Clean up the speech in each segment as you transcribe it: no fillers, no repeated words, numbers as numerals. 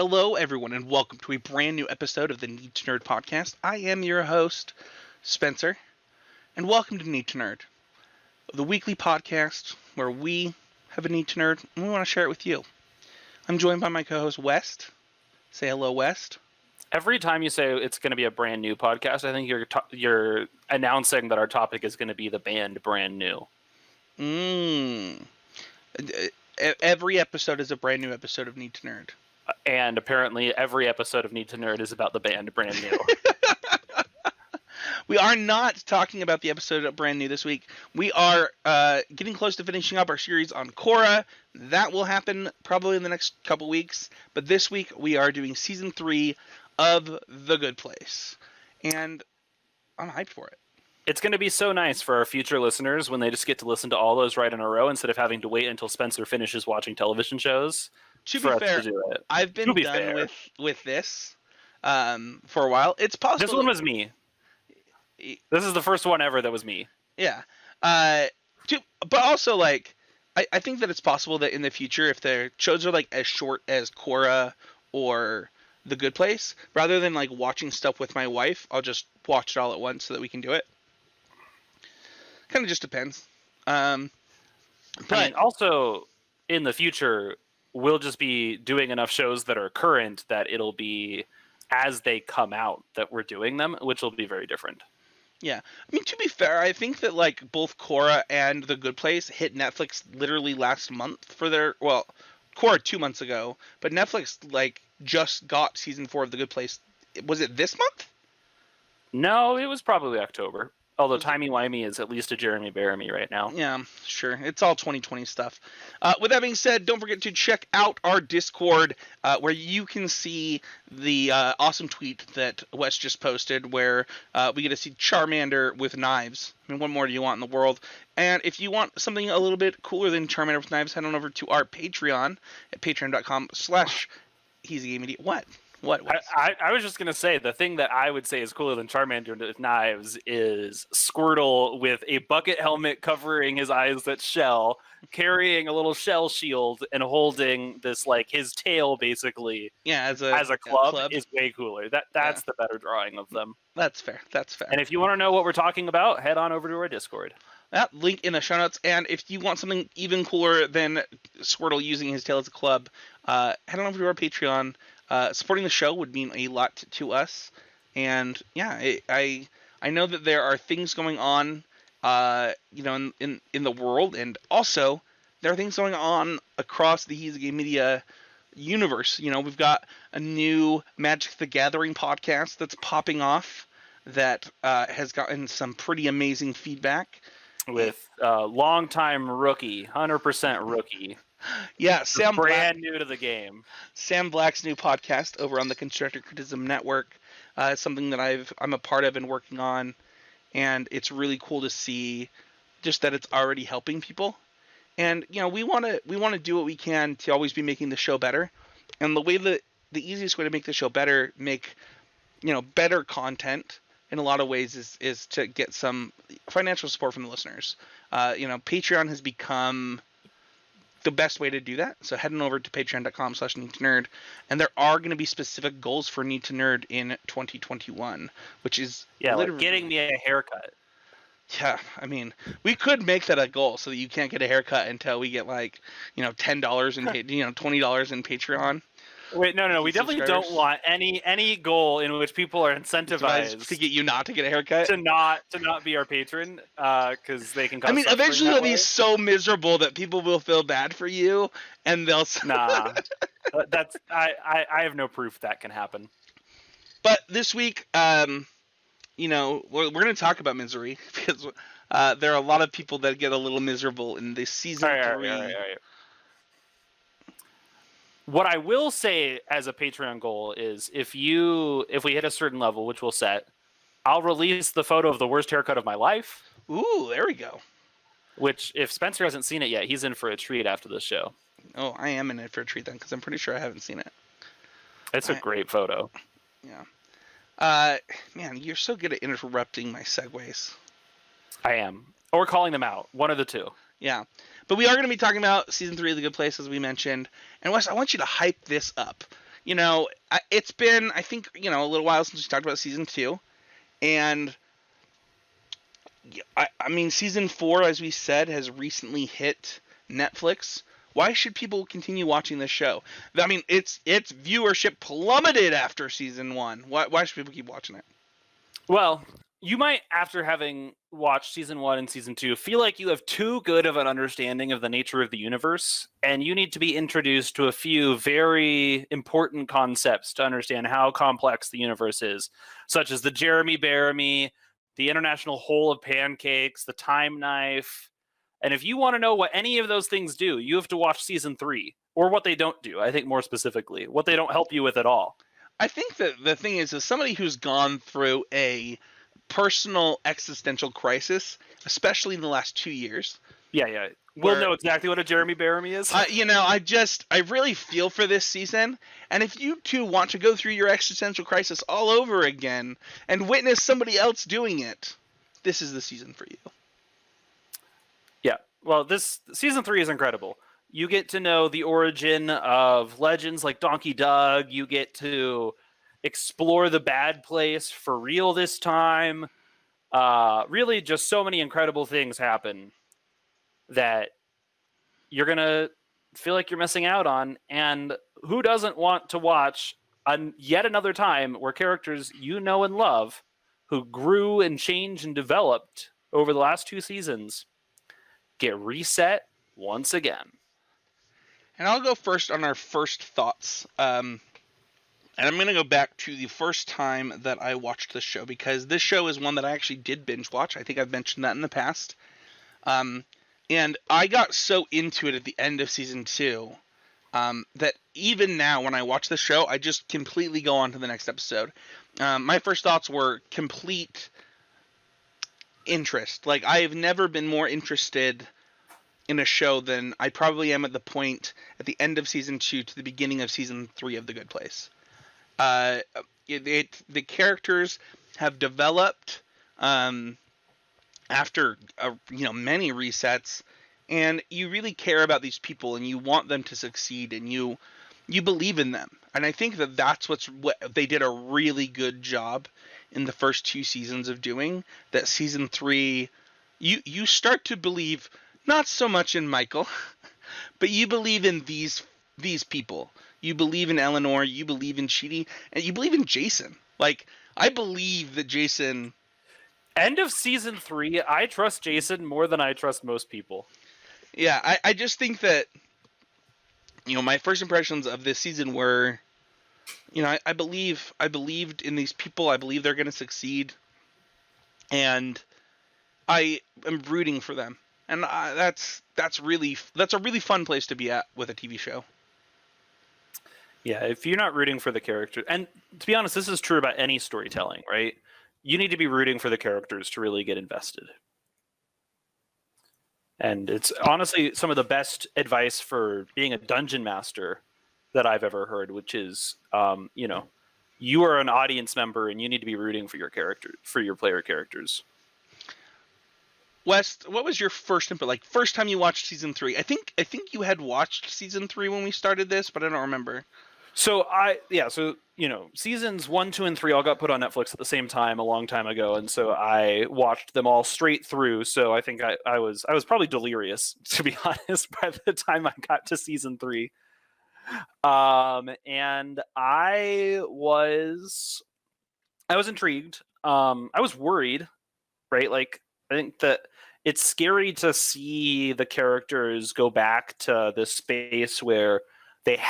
Hello, everyone, and welcome to a brand new episode of the Need to Nerd podcast. I am your host, Spencer, and welcome to Need to Nerd, the weekly podcast where we have a need to nerd and we want to share it with you. I'm joined by my co-host, West. Say hello, West. Every time you say it's going to be a brand new podcast, I think you're announcing that our topic is going to be the band Brand New. Every episode is a brand new episode of Need to Nerd. And apparently every episode of Need to Nerd is about the band Brand New. We are not talking about the episode of Brand New this week. We are getting close to finishing up our series on Korra. That will happen probably in the next couple weeks. But this week we are doing Season 3 of The Good Place. And I'm hyped for it. It's going to be so nice for our future listeners when they just get to listen to all those right in a row instead of having to wait until Spencer finishes watching television shows. To be fair, I've been done with this for a while. It's possible. This one was me. This is the first one ever that was me. Yeah. But also, like, I think that it's possible that in the future, if the shows are, like, as short as Korra or The Good Place, rather than, like, watching stuff with my wife, I'll just watch it all at once so that we can do it. Kind of just depends. But also, in the future, we'll just be doing enough shows that are current that it'll be as they come out that we're doing them, which will be very different. Yeah. I mean, to be fair, I think that, like, both Korra and The Good Place hit Netflix literally last month for their, well, Korra 2 months ago, but Netflix, like, just got season 4 of The Good Place. Was it this month? No, it was probably October. Although timey-wimey is at least a Jeremy Baramie right now. Yeah, sure. It's all 2020 stuff. With that being said, don't forget to check out our Discord, where you can see the awesome tweet that Wes just posted, where we get to see Charmander with knives. I mean, what more do you want in the world? And if you want something a little bit cooler than Charmander with knives, head on over to our Patreon at patreon.com/HeezyGameMedia. What? I was just going to say, the thing that I would say is cooler than Charmander with knives is Squirtle with a bucket helmet covering his eyes that's shell, carrying a little shell shield and holding this, like, his tail basically as a club is way cooler. That's the better drawing of them. That's fair. And if you want to know what we're talking about, head on over to our Discord. That link in the show notes. And if you want something even cooler than Squirtle using his tail as a club, head on over to our Patreon. Supporting the show would mean a lot to us, and yeah, I know that there are things going on, in the world, and also there are things going on across the Heezy Media universe. You know, we've got a new Magic the Gathering podcast that's popping off that has gotten some pretty amazing feedback with longtime rookie, 100% rookie. Yeah, Sam brand new to the game. Sam Black's new podcast over on the Constructor Criticism Network is something that I'm a part of and working on, and it's really cool to see just that it's already helping people. And you know, we want to do what we can to always be making the show better. And the easiest way to make the show better, make better content in a lot of ways is to get some financial support from the listeners. Patreon has become the best way to do that. So head on over to patreon.com/needtonerd, and there are going to be specific goals for Need to Nerd in 2021, which is like getting me a haircut. Yeah, I mean, we could make that a goal so that you can't get a haircut until we get like, $10 and $20 in Patreon. Wait, no, we definitely don't want any goal in which people are incentivized to get you not to get a haircut, to not be our patron, because they can. Eventually they'll be so miserable that people will feel bad for you, and they'll. Nah, I have no proof that can happen. But this week, we're going to talk about misery because there are a lot of people that get a little miserable in this season 3. All right. What I will say as a Patreon goal is if we hit a certain level, which we'll set, I'll release the photo of the worst haircut of my life. Ooh, there we go. Which, if Spencer hasn't seen it yet, he's in for a treat after this show. Oh, I am in it for a treat then, because I'm pretty sure I haven't seen it. It's a great photo. Yeah. Man, you're so good at interrupting my segues. I am. Or calling them out. One of the two. Yeah. But we are going to be talking about Season 3 of The Good Place, as we mentioned. And Wes, I want you to hype this up. It's been, I think, a little while since we talked about season 2, and I mean, season 4, as we said, has recently hit Netflix. Why should people continue watching this show? I mean, its viewership plummeted after season 1. Why should people keep watching it? Well, you might, after having watched season 1 and season 2, feel like you have too good of an understanding of the nature of the universe, and you need to be introduced to a few very important concepts to understand how complex the universe is, such as the Jeremy baramie, the international whole of pancakes, the time knife. And if you want to know what any of those things do, you have to watch season 3, or what they don't do. I think more specifically, what they don't help you with at all. I think that the thing is, as somebody who's gone through a personal existential crisis, especially in the last 2 years. Yeah. We'll know exactly what a Jeremy baramie is. I really feel for this season. And if you too want to go through your existential crisis all over again and witness somebody else doing it, this is the season for you. Yeah. Well, this season 3 is incredible. You get to know the origin of legends like Donkey Doug. You get to explore the bad place for real this time. Really, just so many incredible things happen that you're going to feel like you're missing out on. And who doesn't want to watch yet another time where characters you know and love, who grew and changed and developed over the last 2 seasons, get reset once again? And I'll go first on our first thoughts. And I'm going to go back to the first time that I watched this show, because this show is one that I actually did binge watch. I think I've mentioned that in the past. And I got so into it at the end of season 2 that even now when I watch the show, I just completely go on to the next episode. My first thoughts were complete interest. Like, I have never been more interested in a show than I probably am at the point at the end of season 2 to the beginning of season 3 of The Good Place. The characters have developed after many resets, and you really care about these people and you want them to succeed, and you believe in them. And I think that that's what they did a really good job in the first 2 seasons of doing. That season 3, you start to believe not so much in Michael, but you believe in these people. You believe in Eleanor, you believe in Chidi, and you believe in Jason. Like, I believe that Jason... End of season 3, I trust Jason more than I trust most people. Yeah, I just think that, my first impressions of this season were, I believed in these people. I believe they're going to succeed. And I am rooting for them. And that's a really fun place to be at with a TV show. Yeah, if you're not rooting for the character, and to be honest, this is true about any storytelling, right? You need to be rooting for the characters to really get invested. And it's honestly some of the best advice for being a dungeon master that I've ever heard, which is, you are an audience member and you need to be rooting for your character, for your player characters. West, what was your first input? Like, first time you watched season 3? I think you had watched season 3 when we started this, but I don't remember. So seasons 1, 2, and 3 all got put on Netflix at the same time a long time ago, and so I watched them all straight through. So I think I was probably delirious, to be honest, by the time I got to season 3. And I was intrigued. I was worried, right? Like, I think that it's scary to see the characters go back to this space where they've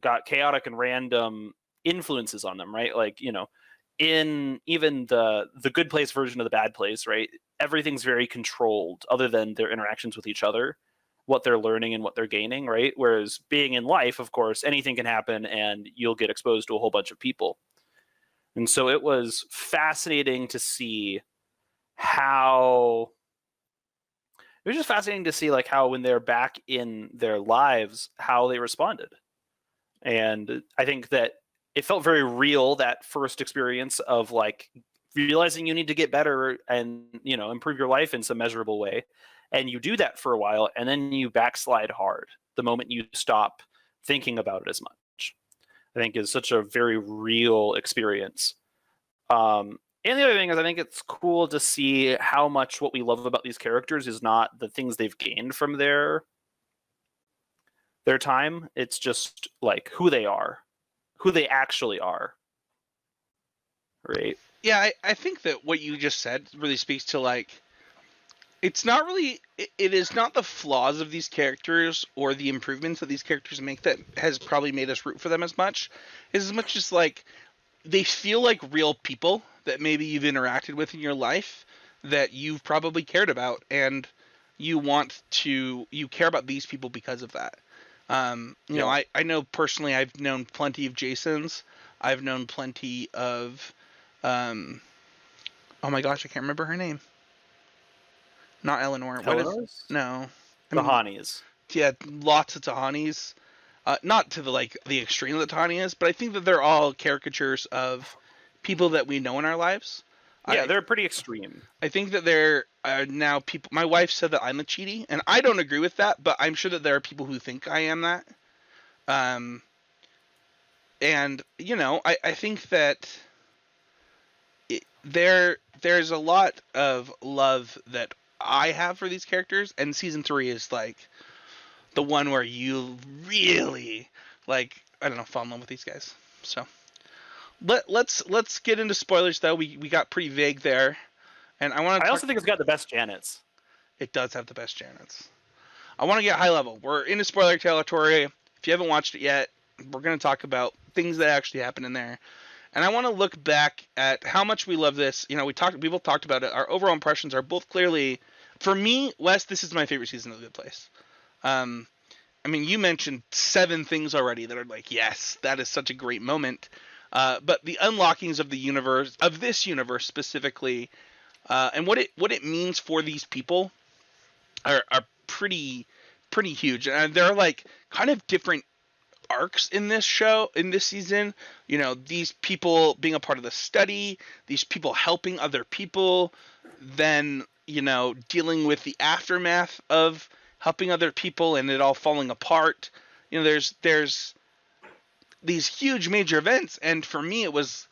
got chaotic and random influences on them, right? Like, in even the Good Place version of the Bad Place, right? Everything's very controlled other than their interactions with each other, what they're learning and what they're gaining, right? Whereas being in life, of course, anything can happen and you'll get exposed to a whole bunch of people. And so it was fascinating to see how like how when they're back in their lives, how they responded. And I think that it felt very real, that first experience of like realizing you need to get better and, improve your life in some measurable way. And you do that for a while and then you backslide hard the moment you stop thinking about it as much. I think is such a very real experience. And the other thing is, I think it's cool to see how much what we love about these characters is not the things they've gained from their time. It's just like who they are, who they actually are. Right. Yeah, I think that what you just said really speaks to like, it's not really, it is not the flaws of these characters or the improvements that these characters make that has probably made us root for them as much as like they feel like real people that maybe you've interacted with in your life that you've probably cared about, and you care about these people because of that. You know, I know personally I've known plenty of Jasons. I've known plenty of, oh my gosh, I can't remember her name. Not Eleanor. No. I mean, Tahani's. Yeah, lots of Tahani's. Not to the extreme that Tahani is, but I think that they're all caricatures of people that we know in our lives. Yeah, they're pretty extreme. I think that there are now people. My wife said that I'm a cheaty, and I don't agree with that, but I'm sure that there are people who think I am that. And you know, I think that there's a lot of love that I have for these characters, and season 3 is like the one where you really like, I don't know, fall in love with these guys. So let's get into spoilers though. We got pretty vague there, and I also think it's got the best Janets. It does have the best Janets. I want to get high level. We're into spoiler territory. If you haven't watched it yet, we're going to talk about things that actually happen in there. And I want to look back at how much we love this. You know, we both talked about it. Our overall impressions are both clearly, for me, Wes, this is my favorite season of The Good Place. I mean, you mentioned 7 things already that are like, yes, that is such a great moment. But the unlockings of the universe, of this universe specifically, and what it means for these people are pretty huge. And there are like kind of different arcs in this season. You know, these people being a part of the study, these people helping other people, then, you know, dealing with the aftermath of helping other people and it all falling apart. You know, there's these huge major events, and for me it was,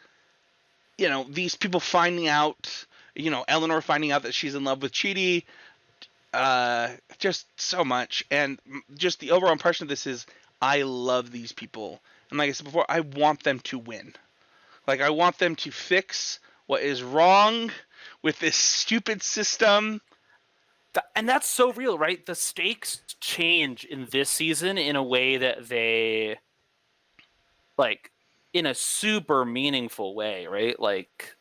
you know, these people finding out, you know, Eleanor finding out that she's in love with Chidi, just so much. And just the overall impression of this is, I love these people. And like I said before, I want them to win. Like, I want them to fix what is wrong with this stupid system. And that's so real, right? The stakes change in this season in a way that they, like, in a super meaningful way, right? Like,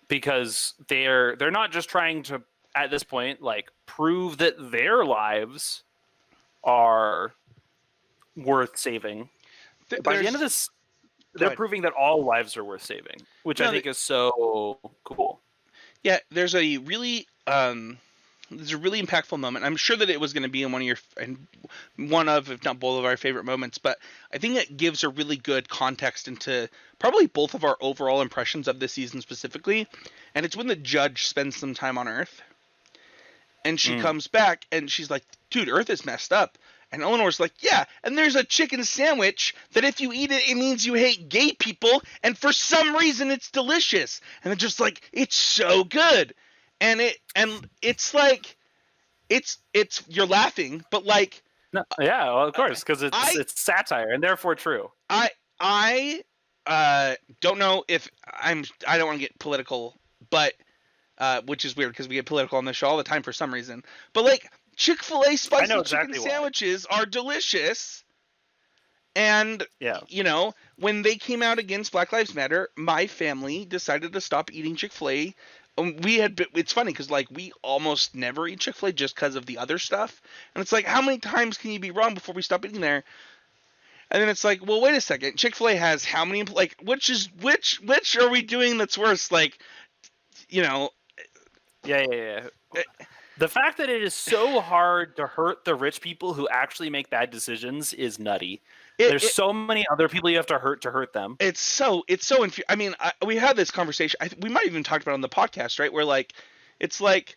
because they're not just trying to, at this point, like, prove that their lives are worth saving. By the end of this, they're proving that all lives are worth saving, which I think is so cool. Yeah, there's a really impactful moment. I'm sure that it was going to be in one of, if not both of our favorite moments, but I think it gives a really good context into probably both of our overall impressions of this season specifically. And it's when the judge spends some time on Earth, and she comes back and she's like, dude, Earth is messed up. And Eleanor's like, yeah, and there's a chicken sandwich that if you eat it, it means you hate gay people, and for some reason it's delicious. And they're just like, it's so good. And it's like, it's you're laughing, but like, no, yeah, well, of course, because it's satire and therefore true. I don't know if I don't want to get political, but which is weird because we get political on this show all the time for some reason. But like, Chick-fil-A spicy chicken sandwiches are delicious. And, you know, when they came out against Black Lives Matter, my family decided to stop eating Chick-fil-A. It's funny because, like, we almost never eat Chick-fil-A just because of the other stuff. And it's like, how many times can you be wrong before we stop eating there? And then it's like, well, wait a second. Chick-fil-A has how many, like, which are we doing that's worse? Like, you know. Yeah. The fact that it is so hard to hurt the rich people who actually make bad decisions is nutty. There's so many other people you have to hurt them. It's so I mean, we had this conversation. We might have even talked about it on the podcast, right? Where like, it's like,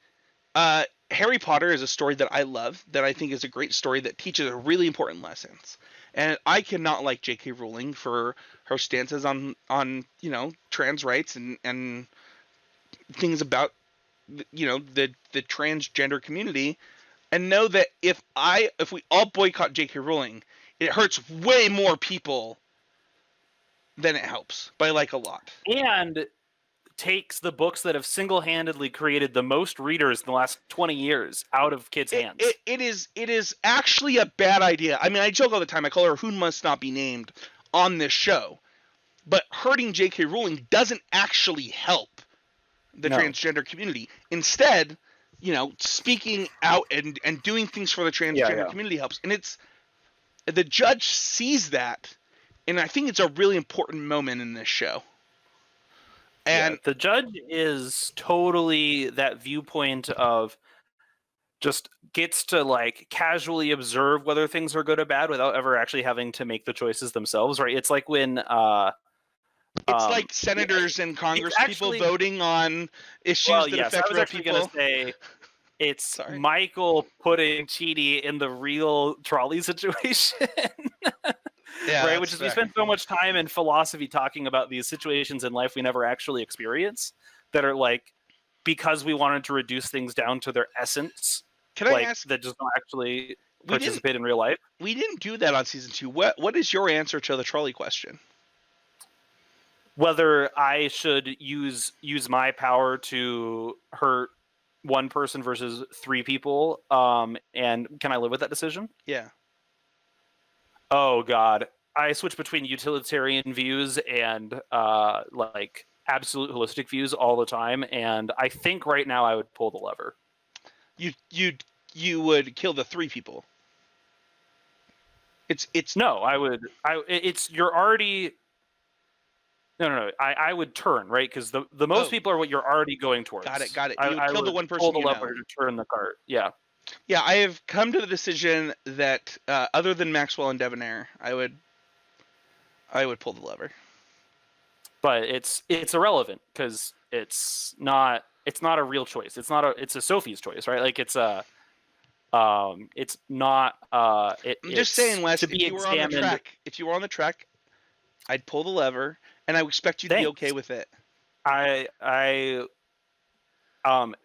Harry Potter is a story that I love, that I think is a great story that teaches really important lessons. And I cannot like J.K. Rowling for her stances on trans rights and things about the transgender community, and know that if we all boycott J.K. Rowling, it hurts way more people than it helps by like a lot. And takes the books that have single-handedly created the most readers in the last 20 years out of kids' hands. It is actually a bad idea. I mean, I joke all the time. I call her "Who Must Not Be Named" on this show, but hurting J.K. Rowling doesn't actually help the transgender community. Instead, speaking out and doing things for the transgender community helps. And it's the judge sees that, and I think it's a really important moment in this show. And the judge is totally that viewpoint of just gets to like casually observe whether things are good or bad without ever actually having to make the choices themselves, right? It's like when it's like senators and Congress people voting on issues that affect real people. I was actually going to say it's Michael putting Chidi in the real trolley situation. Yeah, right, which is we spend so much time in philosophy talking about these situations in life we never actually experience that are like because we wanted to reduce things down to their essence. Can I ask that just don't actually participate in real life? We didn't do that on season 2. What is your answer to the trolley question? Whether I should use my power to hurt one person versus 3 people, and can I live with that decision? Yeah. Oh God, I switch between utilitarian views and like absolute holistic views all the time, and I think right now I would pull the lever. You would kill the 3 people. It's no, I would. You're already. No. I would turn, right, because the most people are what you're already going towards. Got it. You would kill the one person. Pull the lever to turn the cart. Yeah. Yeah, I have come to the decision that other than Maxwell and Debonair, I would pull the lever. But it's irrelevant because it's not a real choice. It's a Sophie's choice, right? Like it's not. I'm just saying, Wes. If you were on the track, I'd pull the lever, and I would expect you to be okay with it.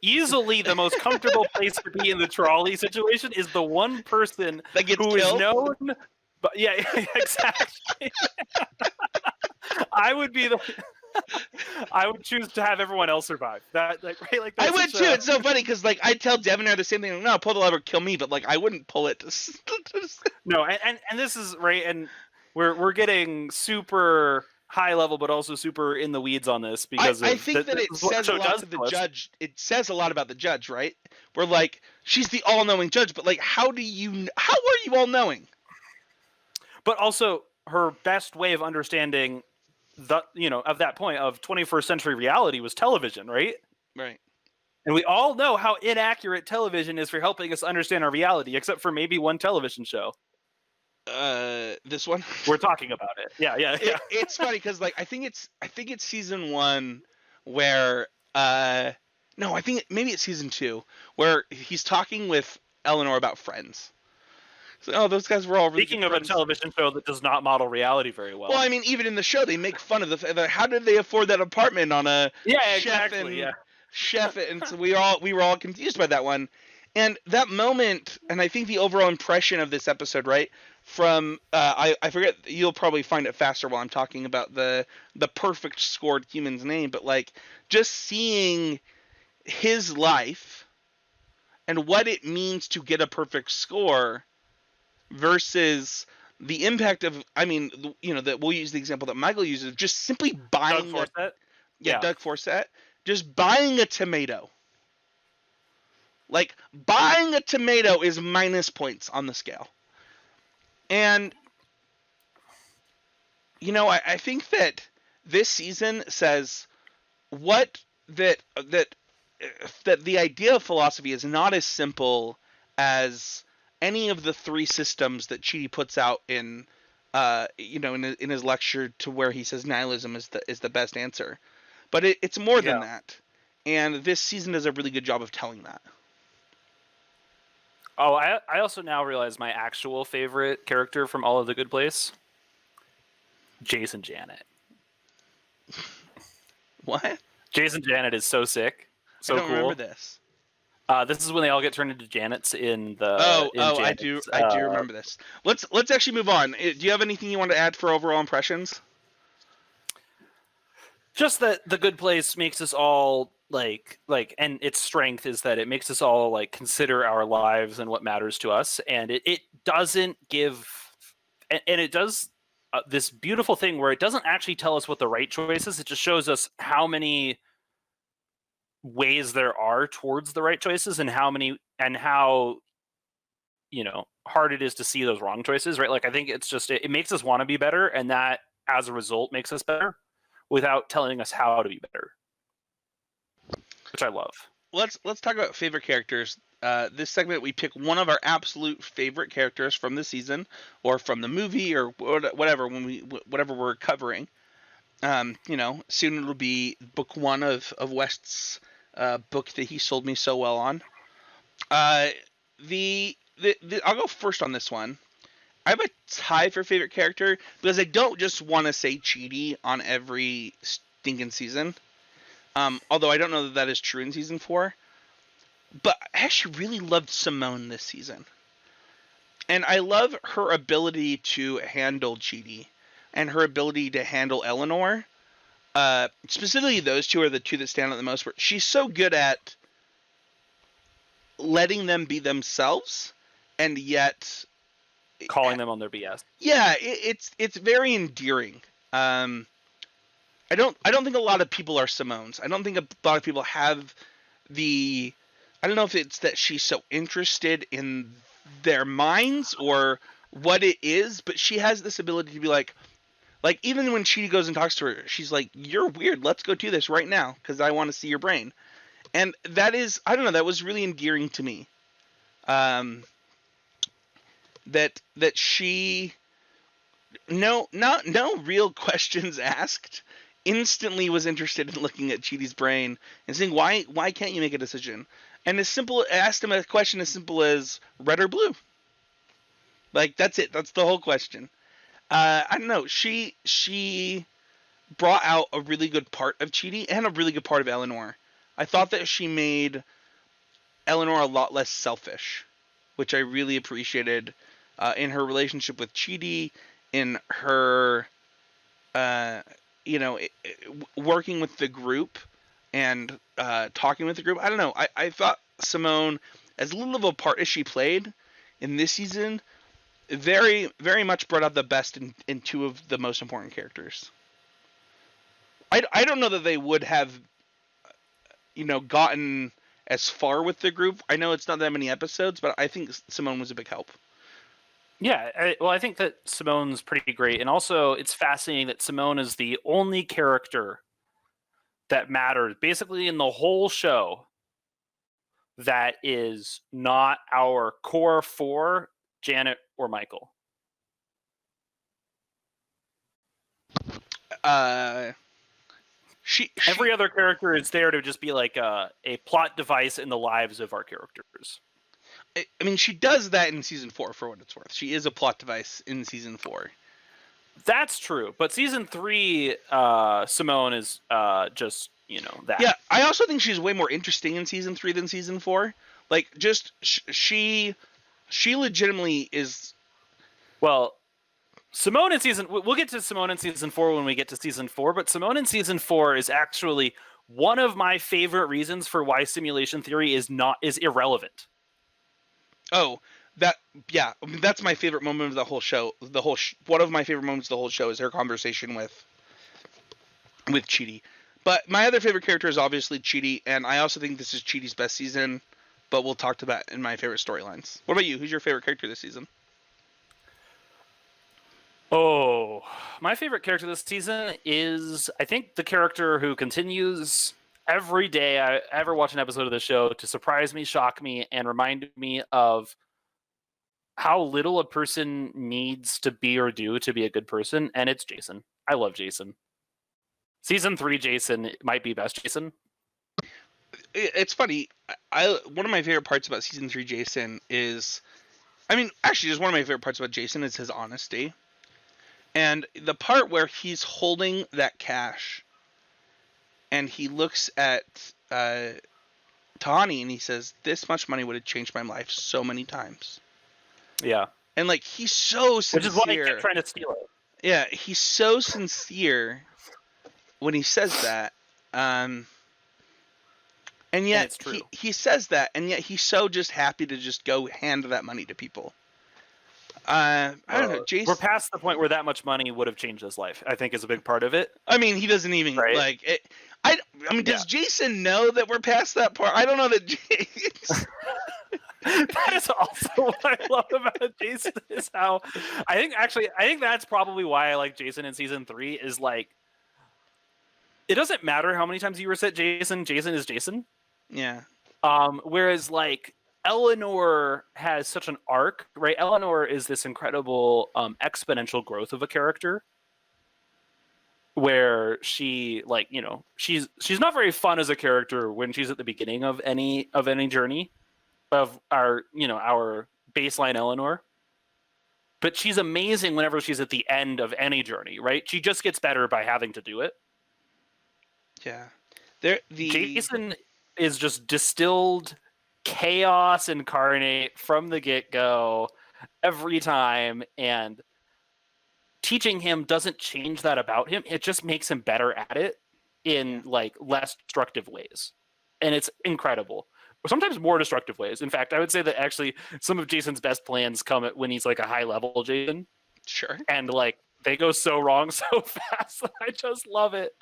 Easily the most comfortable place to be in the trolley situation is the one person that gets who killed? Is known. But yeah, exactly. I would choose to have everyone else survive. That right? Like I would too. It's so funny because like I'd tell Debonair the same thing. No, pull the lever, kill me. But like I wouldn't pull it. No, and this is right, and we're getting super high level, but also super in the weeds on this because I think that it says a lot to the judge. It says a lot about the judge, right? We're like, she's the all-knowing judge, but like, how are you all-knowing? But also, her best way of understanding of that point of 21st century reality was television, right? Right. And we all know how inaccurate television is for helping us understand our reality, except for maybe one television show. This one we're talking about it. Yeah. It's funny because like I think it's season 1 where no, I think maybe it's season 2 where he's talking with Eleanor about Friends. So, those guys were all really speaking of friends. A television show that does not model reality very well. Well, I mean, even in the show, they make fun of the how did they afford that apartment on a chef and so we were all confused by that one. And that moment, and I think the overall impression of this episode, right, from I forget, you'll probably find it faster while I'm talking about the perfect scored human's name, but like just seeing his life and what it means to get a perfect score versus the impact of, I mean, that we'll use the example that Michael uses, just simply buying Doug Forsythe, just buying a tomato. Like, buying a tomato is minus points on the scale. And, I think that this season says that the idea of philosophy is not as simple as any of the 3 systems that Chidi puts out in his lecture, to where he says nihilism is the best answer. But it's more than that. And this season does a really good job of telling that. Oh, I also now realize my actual favorite character from All of the Good Place, Jason Janet. What? Jason Janet is so sick, I so don't remember cool. this. This is when they all get turned into Janets in I do. Janet's. I do remember this. Let's actually move on. Do you have anything you want to add for overall impressions? Just that the Good Place makes us all and its strength is that it makes us all like consider our lives and what matters to us, and it doesn't give, and it does this beautiful thing where it doesn't actually tell us what the right choice is. It just shows us how many ways there are towards the right choices, and how hard it is to see those wrong choices, right? Like, I think it's just it makes us want to be better, and that as a result makes us better without telling us how to be better, which I love. Let's talk about favorite characters. This segment we pick one of our absolute favorite characters from the season or from the movie or whatever whatever we're covering. Soon it'll be book one of West's book that he sold me so well on. I'll go first on this one. I have a tie for favorite character because I don't just want to say Chidi on every stinking season. Although I don't know that is true in season 4. But I actually really loved Simone this season. And I love her ability to handle Chidi and her ability to handle Eleanor. Specifically, those two are the two that stand out the most. Where she's so good at letting them be themselves, and yet Calling them on their BS. Yeah, it's very endearing. I don't think a lot of people are Simone's. I don't think a lot of people have the. I don't know if it's that she's so interested in their minds or what it is, but she has this ability to be like even when Chidi goes and talks to her, she's like, "You're weird. Let's go do this right now because I want to see your brain." And that is, I don't know, that was really endearing to me. That she no real questions asked, instantly was interested in looking at Chidi's brain and saying, why can't you make a decision? And asked him a question as simple as red or blue. Like, that's it. That's the whole question. I don't know. She brought out a really good part of Chidi and a really good part of Eleanor. I thought that she made Eleanor a lot less selfish, which I really appreciated in her relationship with Chidi, in her, working with the group and talking with the group. I don't know. I thought Simone, as little of a part as she played in this season, very, very much brought out the best in two of the most important characters. I don't know that they would have, gotten as far with the group. I know it's not that many episodes, but I think Simone was a big help. Yeah, I think that Simone's pretty great, and also it's fascinating that Simone is the only character that matters basically in the whole show that is not our core 4, Janet or Michael. Every other character is there to just be like a plot device in the lives of our characters. I mean, she does that in season 4 for what it's worth. She is a plot device in season 4. That's true, but season 3, Simone is just that. Yeah, I also think she's way more interesting in season 3 than season 4. Like, just she legitimately is. Well, Simone in season. We'll get to Simone in season 4 when we get to season 4, but Simone in season 4 is actually one of my favorite reasons for why simulation theory is irrelevant. Oh, that's my favorite moment of the whole show. One of my favorite moments of the whole show is her conversation with Chidi. But my other favorite character is obviously Chidi, and I also think this is Chidi's best season. But we'll talk to that in my favorite storylines. What about you? Who's your favorite character this season? Oh, my favorite character this season is, I think, the character who continues every day I ever watch an episode of the show to surprise me, shock me, and remind me of how little a person needs to be or do to be a good person, and it's Jason. I love Jason. Season 3 Jason might be best Jason. it's funny. I one of my favorite parts about season 3 Jason is, I mean, actually, just one of my favorite parts about Jason is his honesty. And the part where he's holding that cash and he looks at Tahani and he says, "This much money would have changed my life so many times." Yeah. And like he's so sincere. Which is why he kept trying to steal it. Yeah, he's so sincere when he says that. And yet he says that, and yet he's so just happy to just go hand that money to people. I don't know, Jason. We're past the point where that much money would have changed his life. I think is a big part of it. I mean, he doesn't even like it. I mean, does Jason know that we're past that part? I don't know that. That is also what I love about Jason is how I think that's probably why I like Jason in season 3 is like it doesn't matter how many times you reset Jason. Jason is Jason. Yeah. Whereas like Eleanor has such an arc, right? Eleanor is this incredible exponential growth of a character where she like, you know, she's not very fun as a character when she's at the beginning of any journey of our baseline Eleanor. But she's amazing whenever she's at the end of any journey, right? She just gets better by having to do it. Yeah. Jason is just distilled chaos incarnate from the get-go every time, and teaching him doesn't change that about him. It just makes him better at it in like less destructive ways. And it's incredible. Or sometimes more destructive ways. In fact, I would say that actually some of Jason's best plans come when he's like a high level Jason. Sure. And like they go so wrong so fast. I just love it.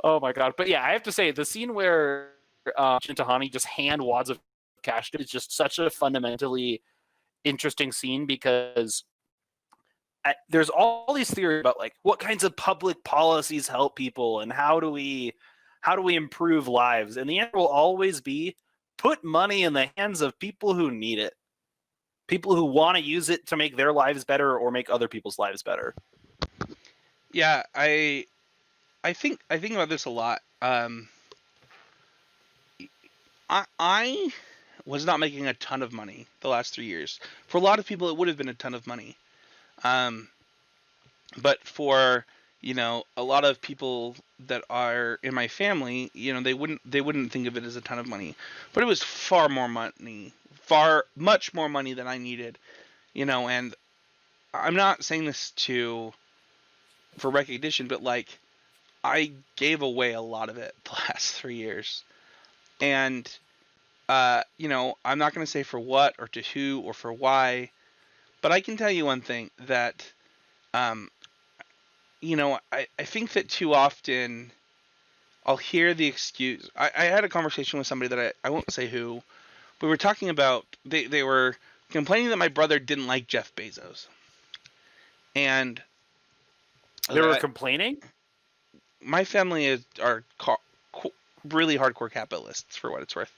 Oh my god. But yeah, I have to say the scene where Tahani just hand wads of cash is just such a fundamentally interesting scene because there's all these theories about like what kinds of public policies help people and how do we improve lives, and the answer will always be put money in the hands of people who need it, people who want to use it to make their lives better or make other people's lives better. Yeah, I think about this a lot. I was not making a ton of money the last 3 years. For a lot of people, it would have been a ton of money. But for, you know, a lot of people that are in my family, you know, they wouldn't think of it as a ton of money. But it was far much more money than I needed, you know, and I'm not saying this for recognition, but like I gave away a lot of it the last 3 years. And you know, I'm not going to say for what or to who or for why, but I can tell you one thing that, you know, I think that too often I'll hear the excuse. I had a conversation with somebody that I won't say who. We were talking about, they were complaining that my brother didn't like Jeff Bezos. And they were complaining? My family are really hardcore capitalists, for what it's worth.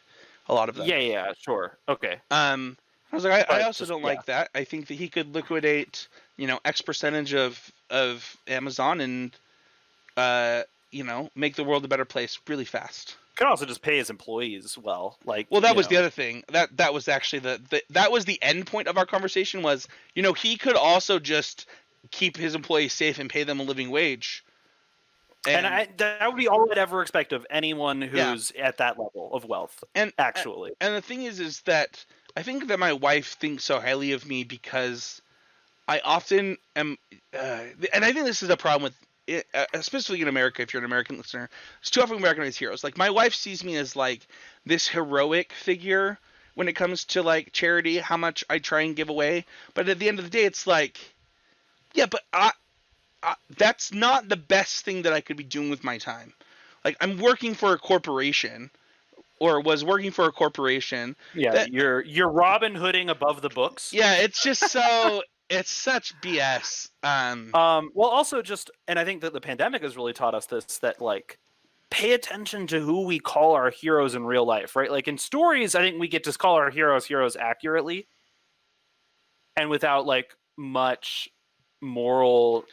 A lot of them. Yeah, sure. Okay. I was like, I also don't like that. I think that he could liquidate, you know, X percentage of Amazon and, you know, make the world a better place really fast. Could also just pay his employees well. Like, well, that was the other thing. That was actually that was the end point of our conversation was, you know, he could also just keep his employees safe and pay them a living wage. And that would be all I'd ever expect of anyone who's at that level of wealth. And actually, and the thing is that I think that my wife thinks so highly of me because I often am, and I think this is a problem with it, especially in America. If you're an American listener, it's too often Americanized heroes. Like my wife sees me as like this heroic figure when it comes to like charity, how much I try and give away. But at the end of the day, it's like, yeah, but that's not the best thing that I could be doing with my time. Like I'm working for a corporation, or was working for a corporation. Yeah, you're Robin Hooding above the books. Yeah, it's just so it's such BS. Well, also just, and I think that the pandemic has really taught us this, that like pay attention to who we call our heroes in real life, right? Like in stories, I think we get to call our heroes accurately and without like much moral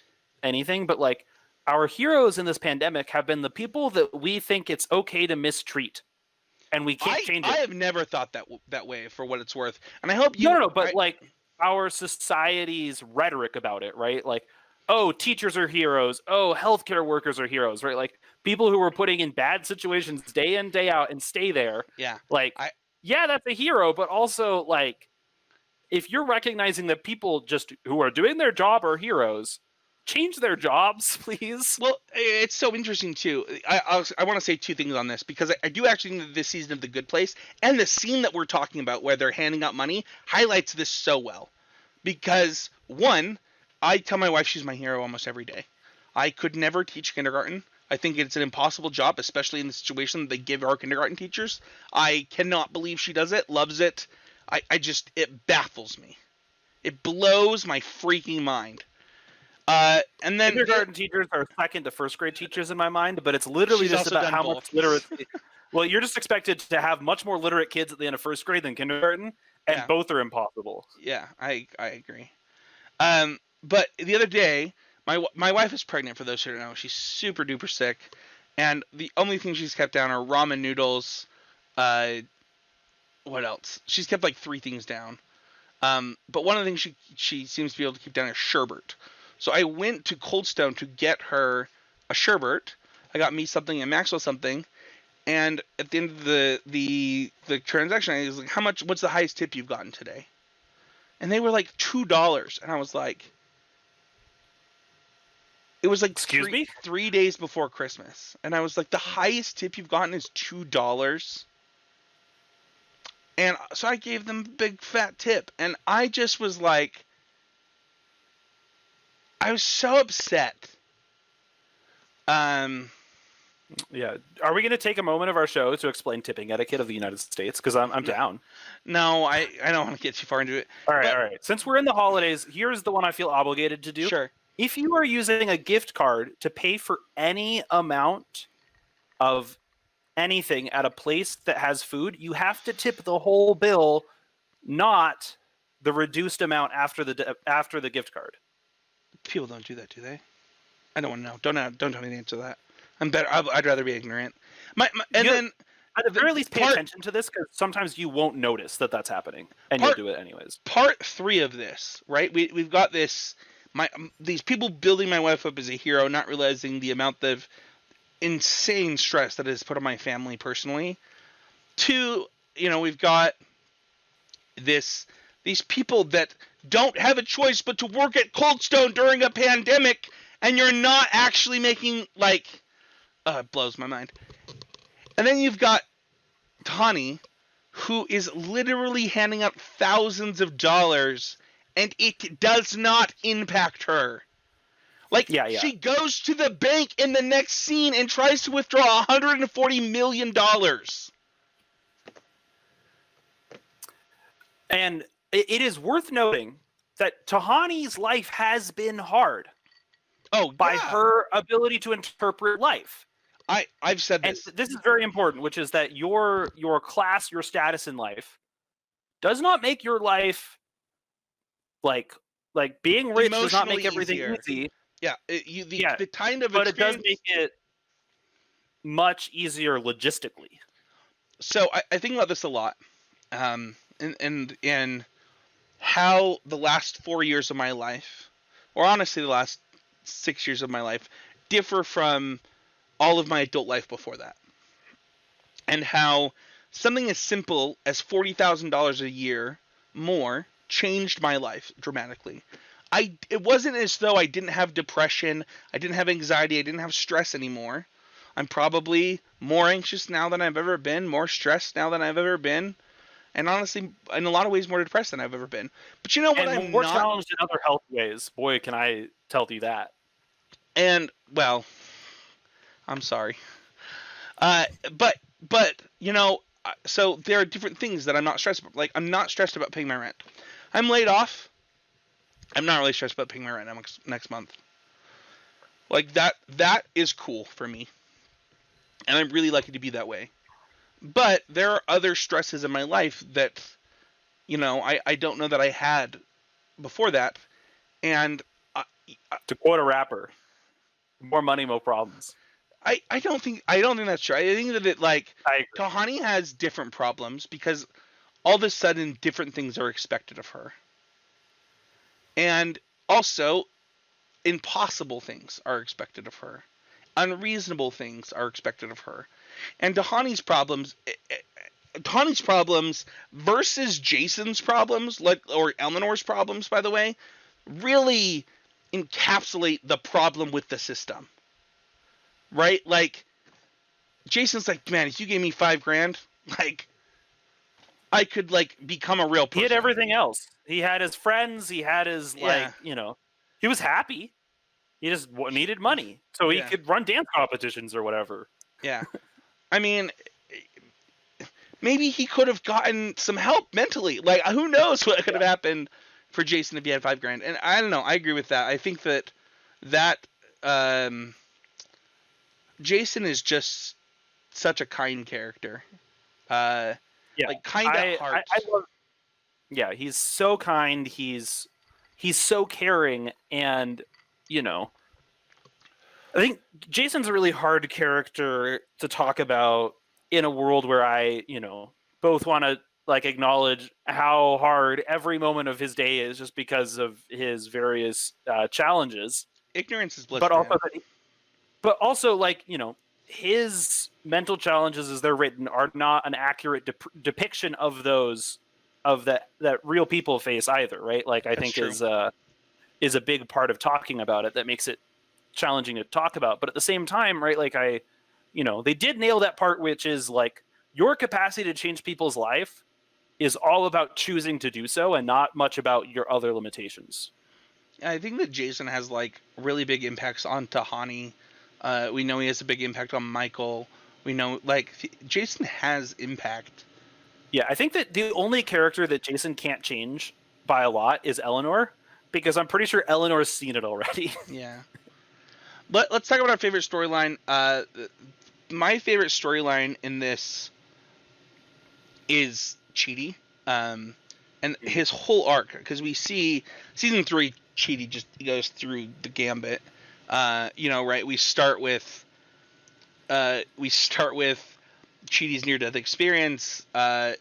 anything, but like our heroes in this pandemic have been the people that we think it's okay to mistreat. and we can't change it. I have never thought that way, for what it's worth, and I hope you. No, but like our society's rhetoric about it, right? Like, oh, teachers are heroes. Oh, healthcare workers are heroes, right? Like people who were putting in bad situations day in, day out and stay there. Yeah. Like, yeah, that's a hero, but also like, if you're recognizing that people just who are doing their job are heroes, change their jobs, please. Well, it's so interesting too. I want to say two things on this, because I do actually think that this season of The Good Place and the scene that we're talking about where they're handing out money highlights this so well. Because one, I tell my wife she's my hero almost every day. I could never teach kindergarten. I think it's an impossible job, especially in the situation that they give our kindergarten teachers. I cannot believe she does it, loves it. It baffles me. It blows my freaking mind. And then kindergarten teachers are second to first grade teachers in my mind, but it's literally just about how much literacy. Well, you're just expected to have much more literate kids at the end of first grade than kindergarten, and both are impossible. Yeah, I agree. But the other day, my wife is pregnant, for those who don't know. She's super duper sick, and the only thing she's kept down are ramen noodles. What else? She's kept like 3 things down. But one of the things she seems to be able to keep down is sherbet. So I went to Cold Stone to get her a sherbet. I got me something and Maxwell something. And at the end of the transaction, I was like, "How much? What's the highest tip you've gotten today?" And they were like $2, and I was like, it was like Excuse me? 3 days before Christmas, and I was like, the highest tip you've gotten is $2. And so I gave them a big fat tip, and I just was like, I was so upset. Yeah. Are we going to take a moment of our show to explain tipping etiquette of the United States? Because I'm down. No, I don't want to get too far into it. All right. Since we're in the holidays, here's the one I feel obligated to do. Sure. If you are using a gift card to pay for any amount of anything at a place that has food, you have to tip the whole bill, not the reduced amount after the gift card. People don't do that, do they? I don't want to know. Don't tell me the answer to that. I'm better. I'd rather be ignorant. Then at the very least, pay attention to this, because sometimes you won't notice that that's happening, and you'll do it anyways. Part 3 of this, right? We've got this. These people building my wife up as a hero, not realizing the amount of insane stress that is put on my family personally. 2, we've got these people that don't have a choice but to work at Cold Stone during a pandemic, and you're not actually making it blows my mind. And then you've got Tani, who is literally handing out thousands of dollars, and it does not impact her. She goes to the bank in the next scene and tries to withdraw $140 million. And it is worth noting that Tahani's life has been hard. By her ability to interpret life. I've said this. And this is very important, which is that your class, your status in life, does not make your life like being rich does not make everything easy. Yeah, the kind of but it does make it much easier logistically. So I think about this a lot, and how the last 4 years of my life, or honestly the last 6 years of my life, differ from all of my adult life before that. And how something as simple as $40,000 a year more changed my life dramatically. It wasn't as though I didn't have depression, I didn't have anxiety, I didn't have stress anymore. I'm probably more anxious now than I've ever been, more stressed now than I've ever been, and honestly, in a lot of ways, more depressed than I've ever been. But you know what? And more challenged in other health ways. Boy, can I tell you that. And well, I'm sorry. But so there are different things that I'm not stressed about. Like, I'm not stressed about paying my rent. I'm laid off. I'm not really stressed about paying my rent next month. Like, that is cool for me. And I'm really lucky to be that way. But there are other stresses in my life that, I don't know that I had before that. And to quote a rapper, more money, more problems. I don't think that's true. I think that I agree. Tahani has different problems because all of a sudden different things are expected of her. And also impossible things are expected of her. Unreasonable things are expected of her. And Tahani's problems versus Jason's problems, or Eleanor's problems, by the way, really encapsulate the problem with the system. Right? Like, Jason's like, man, if you gave me $5,000, I could become a real person. He had everything else. He had his friends. He had his he was happy. He just needed money so he could run dance competitions or whatever. Yeah, I mean, maybe he could have gotten some help mentally. Like, who knows what could have happened for Jason if he had $5,000? And I don't know. I agree with that. I think that Jason is just such a kind character. Kind at heart. Yeah, he's so kind. He's so caring, and I think Jason's a really hard character to talk about in a world where I, both want to acknowledge how hard every moment of his day is just because of his various challenges. Ignorance is bliss. But also, his mental challenges as they're written are not an accurate depiction of those that real people face either, right? I think is a big part of talking about it that makes it challenging to talk about. But at the same time, right, they did nail that part, which is your capacity to change people's life is all about choosing to do so and not much about your other limitations. I think that Jason has really big impacts on Tahani. We know he has a big impact on Michael. We know Jason has impact. Yeah, I think that the only character that Jason can't change by a lot is Eleanor, because I'm pretty sure Eleanor's seen it already. Yeah. But let's talk about our favorite storyline. My favorite storyline in this is Chidi, and his whole arc, because we see season 3 Chidi just goes through the gambit. Right? We start with Chidi's near-death experience,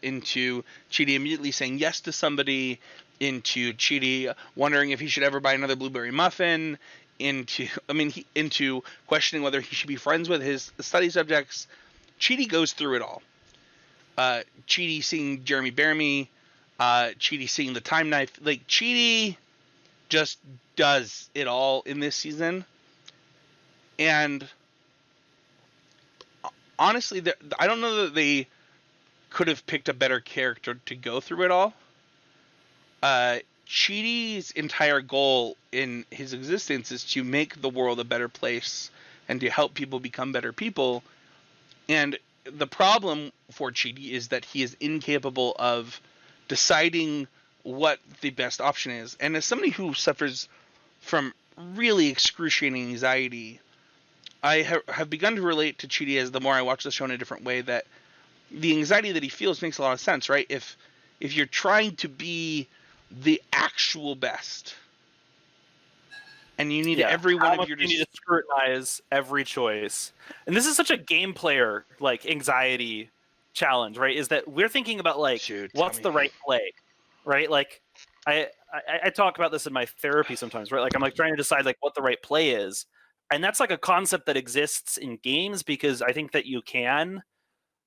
into Chidi immediately saying yes to somebody, into Chidi wondering if he should ever buy another blueberry muffin, into questioning whether he should be friends with his study subjects. Chidi goes through it all. Chidi seeing Jeremy Baramie, Chidi seeing the time knife. Chidi just does it all in this season. And honestly, I don't know that they could have picked a better character to go through it all. Chidi's entire goal in his existence is to make the world a better place and to help people become better people. And the problem for Chidi is that he is incapable of deciding what the best option is. And as somebody who suffers from really excruciating anxiety, I have begun to relate to Chidi as the more I watch the show in a different way, that the anxiety that he feels makes a lot of sense, right? If you're trying to be the actual best, and you need every one of your... You need to scrutinize every choice. And this is such a game player anxiety challenge, right? Is that we're thinking about what's the right play, right? I talk about this in my therapy sometimes, right? I'm trying to decide what the right play is. And that's a concept that exists in games because I think that you can,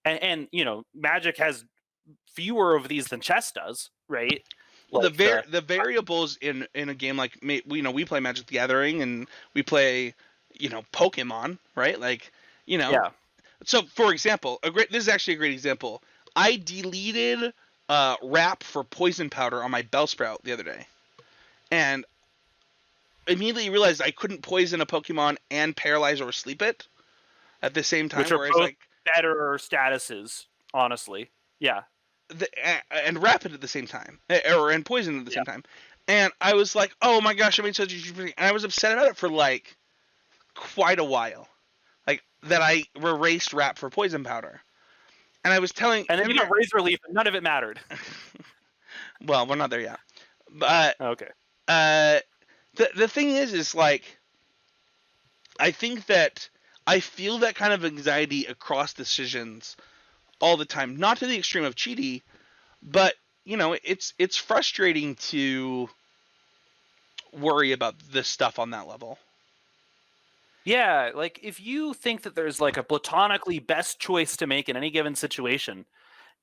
and Magic has fewer of these than chess does, right? Well, the variables in a game we play Magic the Gathering and we play Pokemon, right? Yeah. So for example, this is actually a great example. I deleted wrap for poison powder on my Bellsprout the other day, and immediately realized I couldn't poison a Pokemon and paralyze or sleep it at the same time. Which are both better statuses, honestly. Yeah. And rapid at the same time, and poison at the same time. And I was like, oh my gosh, I made such a huge mistake. And I was upset about it for quite a while. That I erased rap for poison powder. And I was telling... And then you got razor leaf and none of it mattered. Well, we're not there yet. But... Okay. The thing is I think that I feel that kind of anxiety across decisions all the time. Not to the extreme of Chidi, but it's frustrating to worry about this stuff on that level. Yeah, like if you think that there's like a platonically best choice to make in any given situation,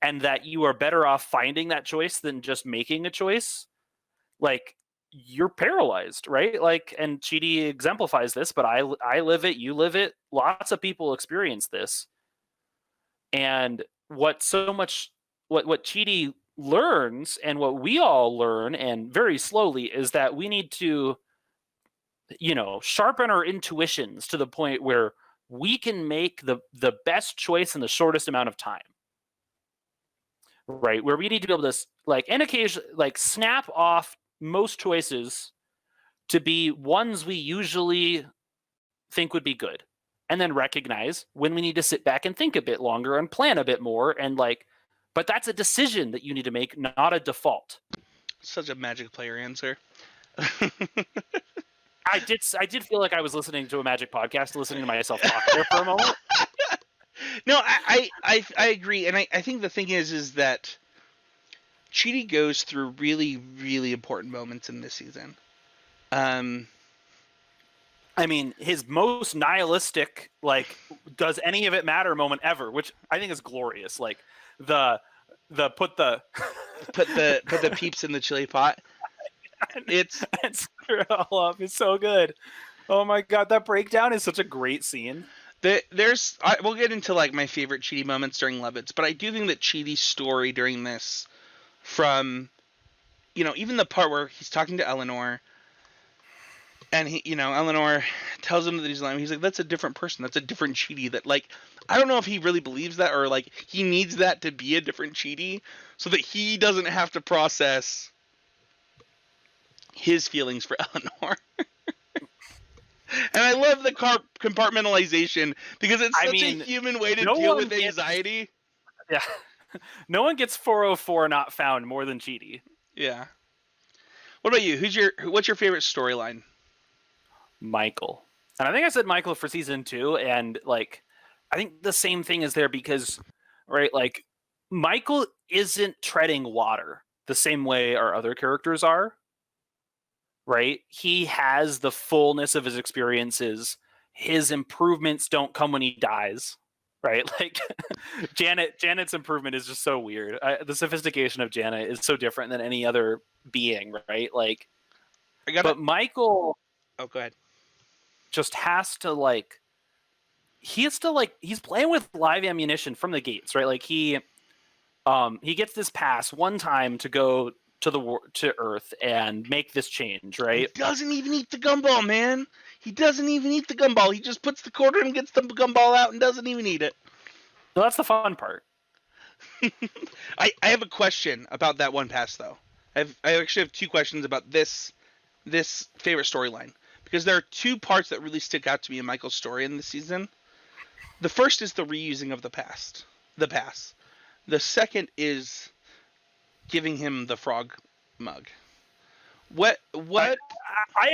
and that you are better off finding that choice than just making a choice, like you're paralyzed, right? Like, and Chidi exemplifies this, but I live it, you live it. Lots of people experience this, and what Chidi learns, and what we all learn, and very slowly, is that we need to sharpen our intuitions to the point where we can make the best choice in the shortest amount of time, right? Where we need to be able to and occasionally snap off most choices to be ones we usually think would be good, and then recognize when we need to sit back and think a bit longer and plan a bit more, and but that's a decision that you need to make, not a default. Such a Magic player answer. I did feel like I was listening to a Magic podcast, listening to myself talk there for a moment. No, I agree, and I think the thing is that Chidi goes through really, really important moments in this season. I mean, his most nihilistic, does any of it matter moment ever, which I think is glorious. Like the put the peeps in the chili pot. It's screw it all up. It's so good. Oh my god, that breakdown is such a great scene. We'll get into my favorite Chidi moments during Levitz, but I do think that Chidi's story during this, from even the part where he's talking to Eleanor, and Eleanor tells him that he's lying. He's like, that's a different person. That's a different Chidi. That I don't know if he really believes that, or he needs that to be a different Chidi so that he doesn't have to process his feelings for Eleanor. And I love the compartmentalization, because it's such a human way to deal with anxiety. Yeah. No one gets 404 not found more than Chidi. Yeah. What about you? What's your favorite storyline? Michael. And I think I said Michael for season 2, and I think the same thing is there, because Michael isn't treading water the same way our other characters are. Right? He has the fullness of his experiences. His improvements don't come when he dies. Right? Janet's improvement is just so weird. The sophistication of Janet is so different than any other being, right? But Michael... Oh, go ahead. Just has to he's playing with live ammunition from the gates, right? He gets this pass one time to go to Earth and make this change, right? He doesn't even eat the gumball, man. He doesn't even eat the gumball. He just puts the quarter and gets the gumball out and doesn't even eat it. So that's the fun part. I have a question about that one pass, though. I actually have 2 questions about this favorite storyline, because there are 2 parts that really stick out to me in Michael's story in this season. The first is the reusing of the pass. The second is giving him the frog mug. What? I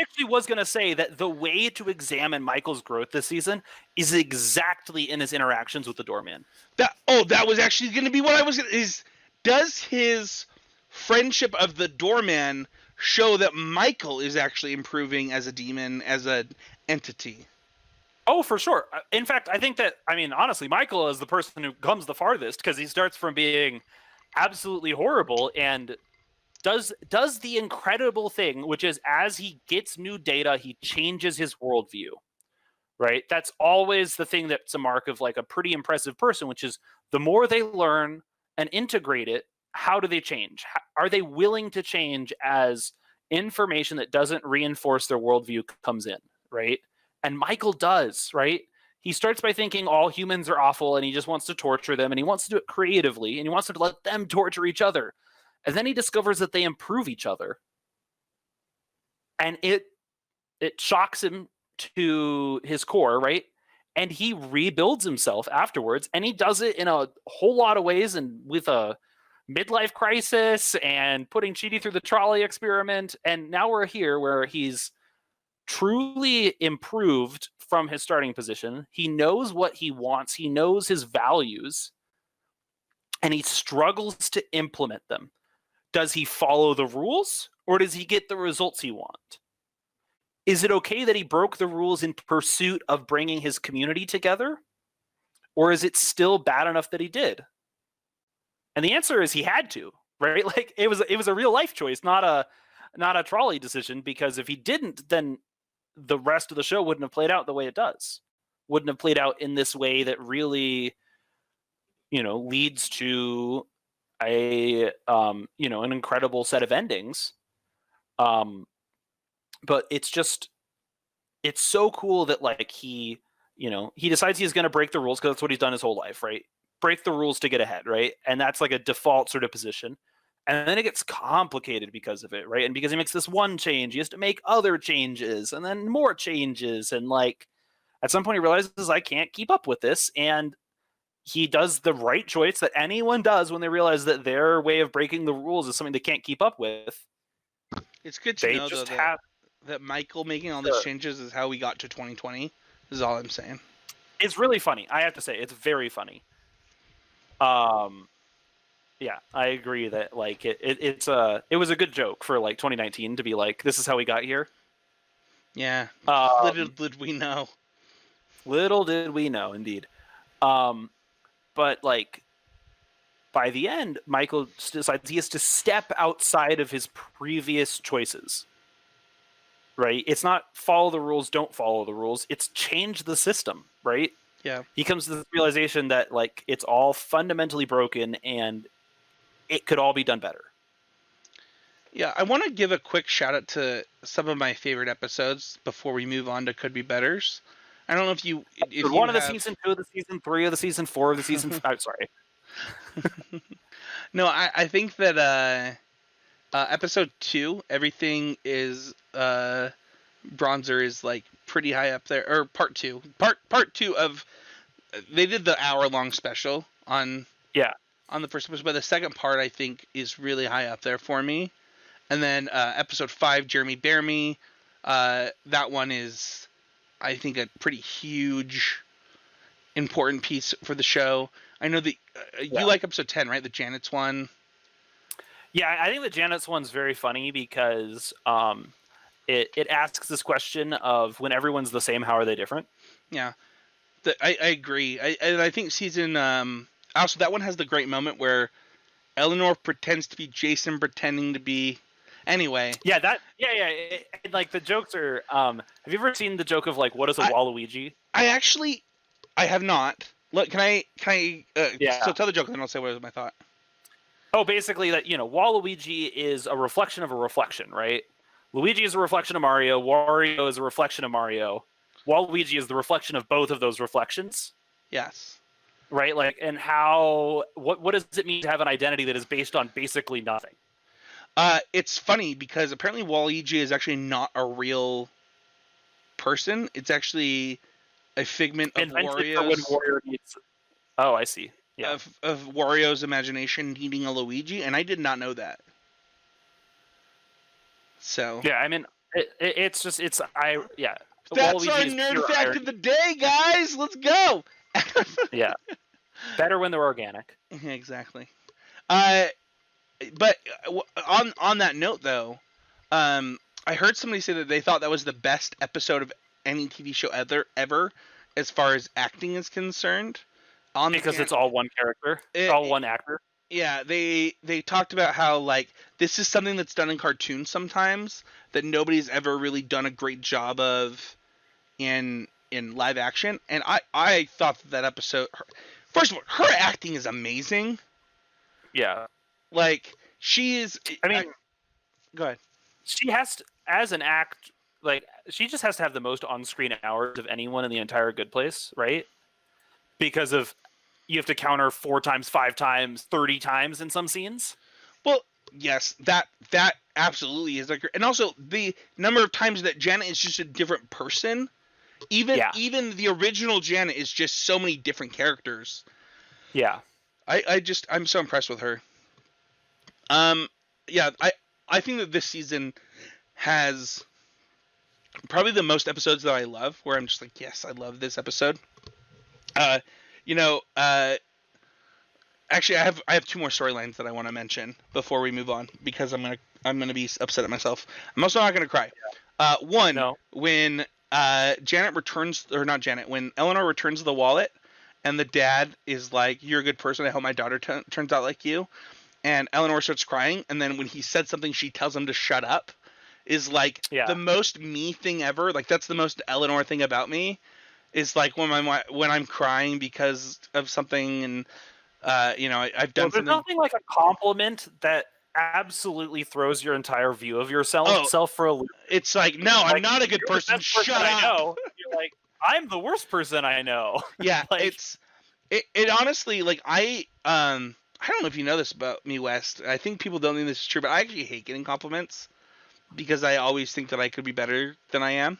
actually was going to say that the way to examine Michael's growth this season is exactly in his interactions with the doorman. That was actually going to be what I was. Does his friendship of the doorman show that Michael is actually improving as a demon, as an entity? Oh, for sure. In fact, I think that, honestly, Michael is the person who comes the farthest, because he starts from being absolutely horrible and does the incredible thing, which is, as he gets new data, he changes his worldview, right? That's always the thing that's a mark of a pretty impressive person, which is the more they learn and integrate it, how do they change? Are they willing to change as information that doesn't reinforce their worldview comes in, right? And Michael does, right? He starts by thinking all humans are awful and he just wants to torture them, and he wants to do it creatively, and he wants to let them torture each other. And then he discovers that they improve each other. And it shocks him to his core, right? And he rebuilds himself afterwards, and he does it in a whole lot of ways, and with a midlife crisis and putting Chidi through the trolley experiment. And now we're here where he's truly improved from his starting position. He knows what he wants. He knows his values, and he struggles to implement them. Does he follow the rules, or does he get the results he wants? Is it okay that he broke the rules in pursuit of bringing his community together, or is it still bad enough that he did? And the answer is he had to, right? Like it was a real life choice, not a trolley decision, because if he didn't, then the rest of the show wouldn't have played out the way it does. Wouldn't have played out in this way that really, leads to a an incredible set of endings. But it's so cool that like he decides he's going to break the rules because that's what he's done his whole life, right? Break the rules to get ahead, right? And that's like a default sort of position. And then it gets complicated because of it, right? And because he makes this one change, he has to make other changes and then more changes. And like at some point he realizes I can't keep up with this. And he does the right choice that anyone does when they realize that their way of breaking the rules is something they can't keep up with. It's good to know, though, that Michael making all these changes is how we got to 2020. Is all I'm saying. It's really funny. I have to say, it's very funny. Yeah, I agree that like it was a good joke for like 2019 to be like, this is how we got here. Yeah. Little did we know. Little did we know, indeed. But like by the end, Michael decides he has to step outside of his previous choices. Right? It's not follow the rules, don't follow the rules. It's change the system, right? Yeah. He comes to the realization that like it's all fundamentally broken and it could all be done better. Yeah, I want to give a quick shout out to some of my favorite episodes before we move on to Could Be Betters. I don't know if you one of the season 2 of the season 3 of the season 4 of the season I'm sorry. No, I think that episode 2, everything is Bronzer is like pretty high up there, or part 2 of they did the hour-long special on the first episode, but the second part I think is really high up there for me. And then episode 5, Jeremy Baramie, that one is I think a pretty huge important piece for the show. I know that you like episode 10, right? The Janet's one. Yeah, I think the Janet's one's very funny because it asks this question of when everyone's the same, how are they different? Yeah, I agree. I think season also that one has the great moment where Eleanor pretends to be Jason pretending to be. Anyway. Yeah. Like the jokes are. Have you ever seen the joke of like what is a Waluigi? I have not. Look, can I? Yeah. So tell the joke, and then I'll say what was my thought. Oh, basically that Waluigi is a reflection of a reflection, right? Luigi is a reflection of Mario. Wario is a reflection of Mario. Waluigi is the reflection of both of those reflections. Yes. Right? Like, and how? What does it mean to have an identity that is based on basically nothing? It's funny because apparently Waluigi is actually not a real person. It's actually a figment of Wario's. Oh, I see. Yeah. Of Wario's imagination needing a Luigi, and I did not know that. So. Yeah, I mean, it's just That's Waluigi our nerd fact of the day, guys. Let's go. Yeah. Better when they're organic. Exactly. But on that note, though, I heard somebody say that they thought that was the best episode of any TV show ever, as far as acting is concerned. Because it's all one character, all one actor. Yeah, they talked about how like this is something that's done in cartoons sometimes that nobody's ever really done a great job of in live action, and I thought that episode. First of all, her acting is amazing. Yeah. Like, she is... go ahead. She has to, as an act, like, she just has to have the most on-screen hours of anyone in the entire Good Place, right? Because of, you have to counter 4 times, 5 times, 30 times in some scenes. Well, yes, that absolutely is. Like, and also, the number of times that Janet is just a different person. Even the original Janet is just so many different characters. Yeah. I'm so impressed with her. Yeah, I think that this season has probably the most episodes that I love, where I'm just like, yes, I love this episode. Uh, you know, actually, I have two more storylines that I want to mention before we move on because I'm gonna be upset at myself. I'm also not gonna cry. One, No. when Janet returns, or not Janet, when Eleanor returns the wallet, and the dad is like, "You're a good person. I hope my daughter turns out like you." And Eleanor starts crying, and then when he said something, she tells him to shut up. Is like Yeah. the most me thing ever. Like that's the most Eleanor thing about me. Is like when I'm crying because of something, and I've Well, done there's something. nothing like a compliment that absolutely throws your entire view of yourself Oh, self for a loop. it's like, no, I'm Like, not a good you're the person. best person Shut I up. know. You're like, I'm the worst person I know. Yeah, Like, it honestly, like I don't know if you know this about me, West. I think people don't think this is true, but I actually hate getting compliments because I always think that I could be better than I am.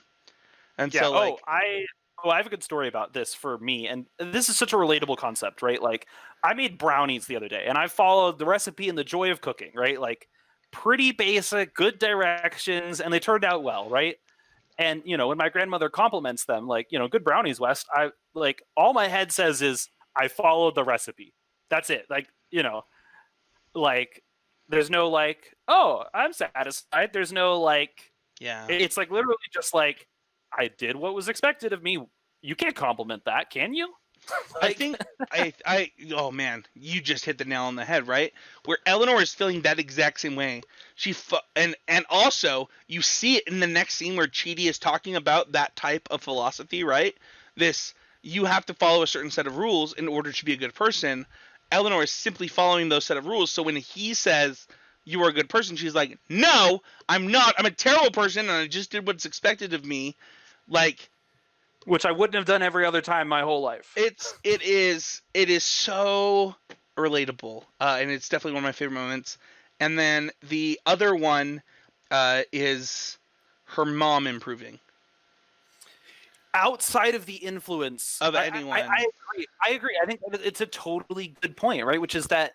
And yeah. so like, I have a good story about this for me, and this is such a relatable concept, right? Like, I made brownies the other day, and I followed the recipe and the joy of cooking, right? Like, pretty basic, good directions, and they turned out well, right? And when my grandmother compliments them, like, good brownies, West. I like all my head says is I followed the recipe. That's it. Like, like there's no like, oh, I'm satisfied. There's no like, yeah. it's like literally just like I did what was expected of me. You can't compliment that, can you? I Like, think oh man, you just hit the nail on the head, right? Where Eleanor is feeling that exact same way. And also you see it in the next scene where Chidi is talking about that type of philosophy, right? This, you have to follow a certain set of rules in order to be a good person. Eleanor is simply following those set of rules. So when he says you are a good person, she's like, "No, I'm not. I'm a terrible person and I just did what's expected of me." Like, which I wouldn't have done every other time my whole life. it is so relatable, and it's definitely one of my favorite moments. And then the other one is her mom improving Outside of the influence, of I anyone. agree. I agree. I think it's a totally good point, right? Which is that,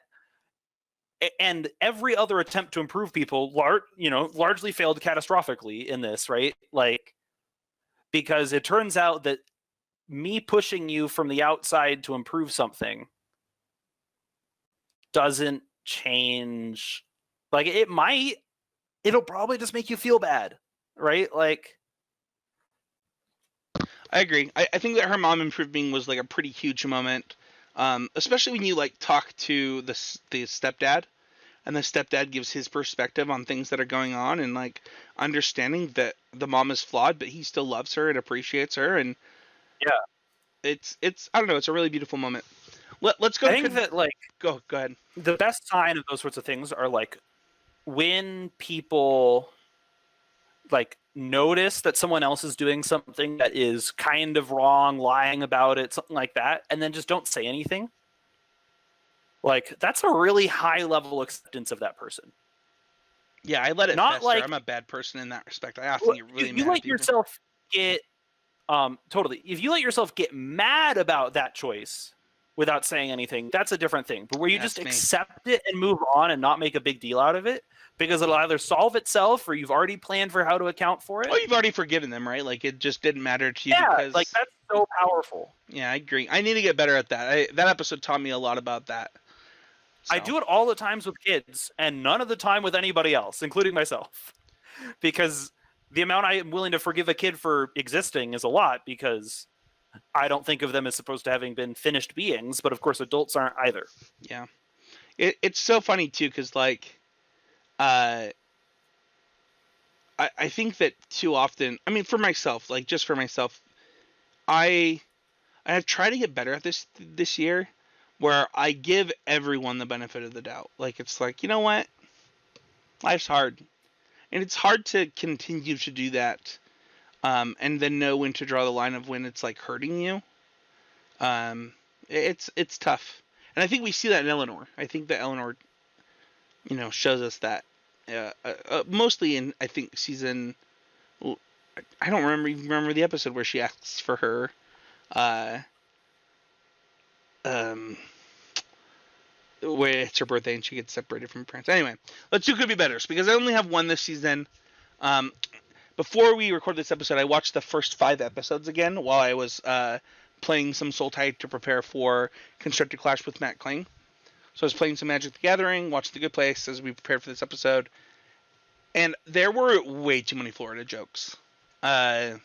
and every other attempt to improve people, largely failed catastrophically in this, right? Like, because it turns out that me pushing you from the outside to improve something doesn't change. Like, it'll probably just make you feel bad, right? Like, I agree. I think that her mom improving was like a pretty huge moment, especially when you like talk to the stepdad, and the stepdad gives his perspective on things that are going on, and like understanding that the mom is flawed, but he still loves her and appreciates her, and yeah, it's I don't know, it's a really beautiful moment. Let's go I to think that, like, go ahead. the best sign of those sorts of things are like when people like notice that someone else is doing something that is kind of wrong, lying about it, something like that, and then just don't say anything. Like, that's a really high level acceptance of that person. Yeah, I let it Not fester. like I'm a bad person in that respect. I often get really you mad at let people. yourself get totally. If you let yourself get mad about that choice without saying anything, that's a different thing. But where you just That's me. accept it and move on and not make a big deal out of it because it'll either solve itself or you've already planned for how to account for it. Oh, you've already forgiven them, right? Like it just didn't matter to you Yeah, because. like that's so powerful. Yeah, I agree. I need to get better at that. That episode taught me a lot about that. I So. do it all the times with kids and none of the time with anybody else, including myself. Because the amount I am willing to forgive a kid for existing is a lot because I don't think of them as supposed to having been finished beings, but of course adults aren't either. Yeah, it's so funny too because like, uh, I think that too often. I mean, for myself, like just for myself, I I have tried to get better at this year, where I give everyone the benefit of the doubt. Like it's like, you know what, life's hard, and it's hard to continue to do that, and then know when to draw the line of when it's like hurting you. Um, it's tough, and I think we see that in Eleanor. I think that Eleanor, shows us that, mostly in I think season. I don't remember the episode where she asks for her. Uh, um, where it's her birthday and she gets separated from her parents. Anyway, let's do Could Be Betters because I only have one this season. Um, before we record this episode, I watched the first 5 episodes again while I was playing some Sultai to prepare for Constructed Clash with Matt Kling. So I was playing some Magic the Gathering, watched The Good Place as we prepared for this episode, and there were way too many Florida jokes. Yeah,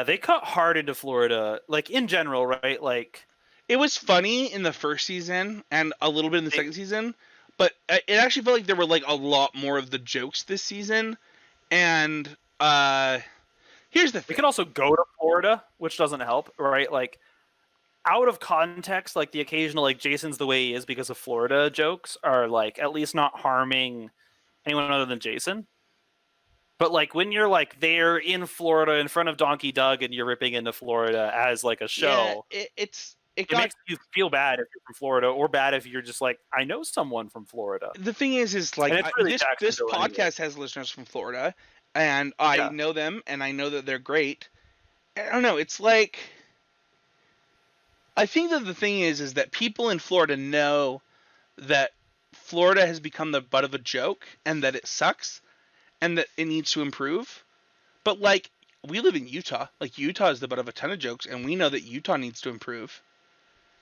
they cut hard into Florida, like in general, right? Like it was funny in the first season and a little bit in the second season, but it actually felt like there were like a lot more of the jokes this season. And here's the thing: we could also go to Florida, which doesn't help, right? Like out of context, like the occasional like Jason's the way he is because of Florida jokes are like at least not harming anyone other than Jason. But like when you're like there in Florida in front of Donkey Doug and you're ripping into Florida as like a show, it makes you feel bad if you're from Florida, or bad if you're just like, I know someone from Florida. The thing is like really this podcast has listeners from Florida, and I know them, and I know that they're great. I don't know. It's like I think that the thing is that people in Florida know that Florida has become the butt of a joke and that it sucks and that it needs to improve. But like we live in Utah. Like Utah is the butt of a ton of jokes, and we know that Utah needs to improve.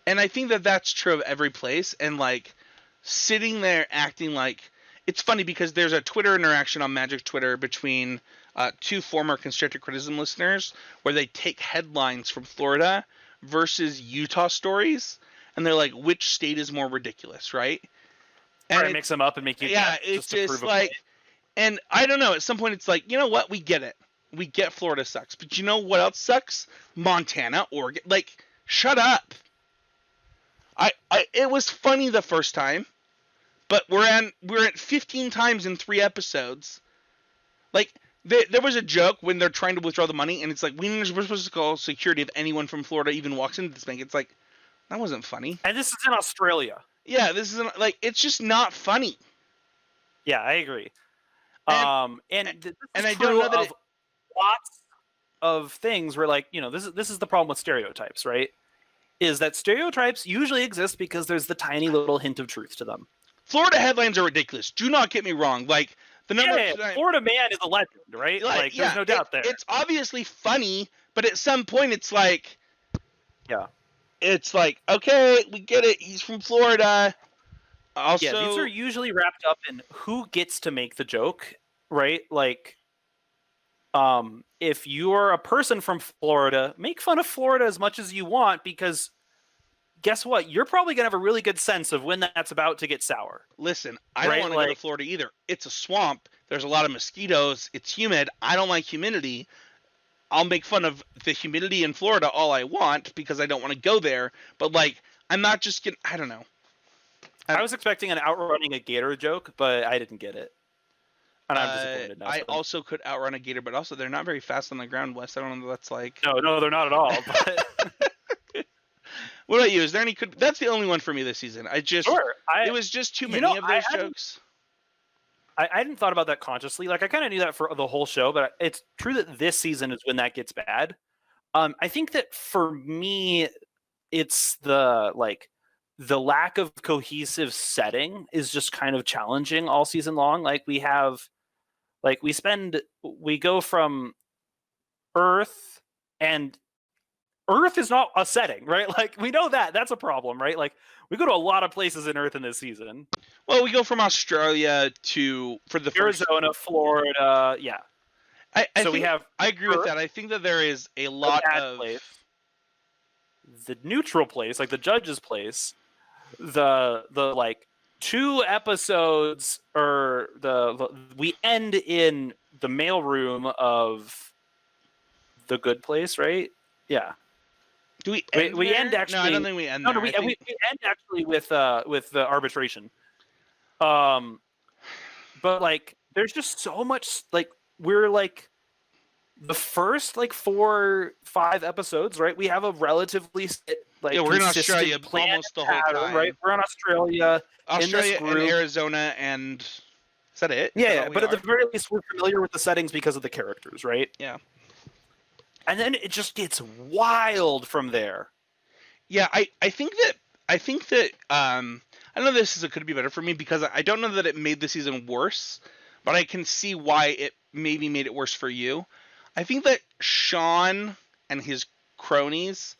And I think that that's true of every place. And like sitting there acting like it's funny because there's a Twitter interaction on Magic Twitter between 2 former Constructive Criticism listeners where they take headlines from Florida versus Utah stories, and they're like, which state is more ridiculous, right? And mix them up and make you it's just like, and I don't know. At some point, it's like, you know what? We get it. We get Florida sucks, but you know what else sucks? Montana, Oregon. Like, shut up. It was funny the first time, but we're at 15 times in 3 episodes. Like there was a joke when they're trying to withdraw the money, and it's like we're supposed to call security if anyone from Florida even walks into this bank. It's like that wasn't funny. And this is in Australia. Yeah, this isn't like it's just not funny. Yeah, I agree. And I don't know that lots of things where like this is the problem with stereotypes, right? Is that stereotypes usually exist because there's the tiny little hint of truth to them. Florida headlines are ridiculous. Do not get me wrong. Like the number Florida man is a legend, right? Like there's no doubt there. It's obviously funny, but at some point it's like, it's like, okay, we get it. He's from Florida. Also, these are usually wrapped up in who gets to make the joke, right? Like, if you're a person from Florida, make fun of Florida as much as you want, because guess what? You're probably going to have a really good sense of when that's about to get sour. Listen, I don't want to go to Florida either. It's a swamp. There's a lot of mosquitoes. It's humid. I don't like humidity. I'll make fun of the humidity in Florida all I want because I don't want to go there. But, like, I'm not just getting – I don't know. I was expecting an outrunning a gator joke, but I didn't get it. And I'm disappointed now. I also could outrun a gator, but also they're not very fast on the ground, Wes. I don't know if that's like... No, they're not at all. But... What about you? Is there any... That's the only one for me this season. It was just too many of those jokes. I hadn't thought about that consciously. Like, I kind of knew that for the whole show, but it's true that this season is when that gets bad. I think that for me, it's the lack of cohesive setting is just kind of challenging all season long. Like we go from Earth, and Earth is not a setting, right? Like we know that's a problem, right? Like we go to a lot of places in Earth in this season. Well, we go from Australia for the Arizona, Florida. Yeah. I agree with that. I think that there is a lot of place, the neutral place, like the judge's place, the like 2 episodes, or we end in the mailroom of the good place, right? Yeah. Do we end we end actually? No, I don't think we end there. We end actually with the arbitration. But like, there's just so much. Like we're like the first 4-5 episodes, right? We have a relatively we're in Australia almost the whole time, right? We're in Australia and Arizona, and is that it? Yeah, but at the very least, we're familiar with the settings because of the characters, right? Yeah. And then it just gets wild from there. Yeah, I think that I know this could be better for me because I don't know that it made the season worse, but I can see why it maybe made it worse for you. I think that Sean and his cronies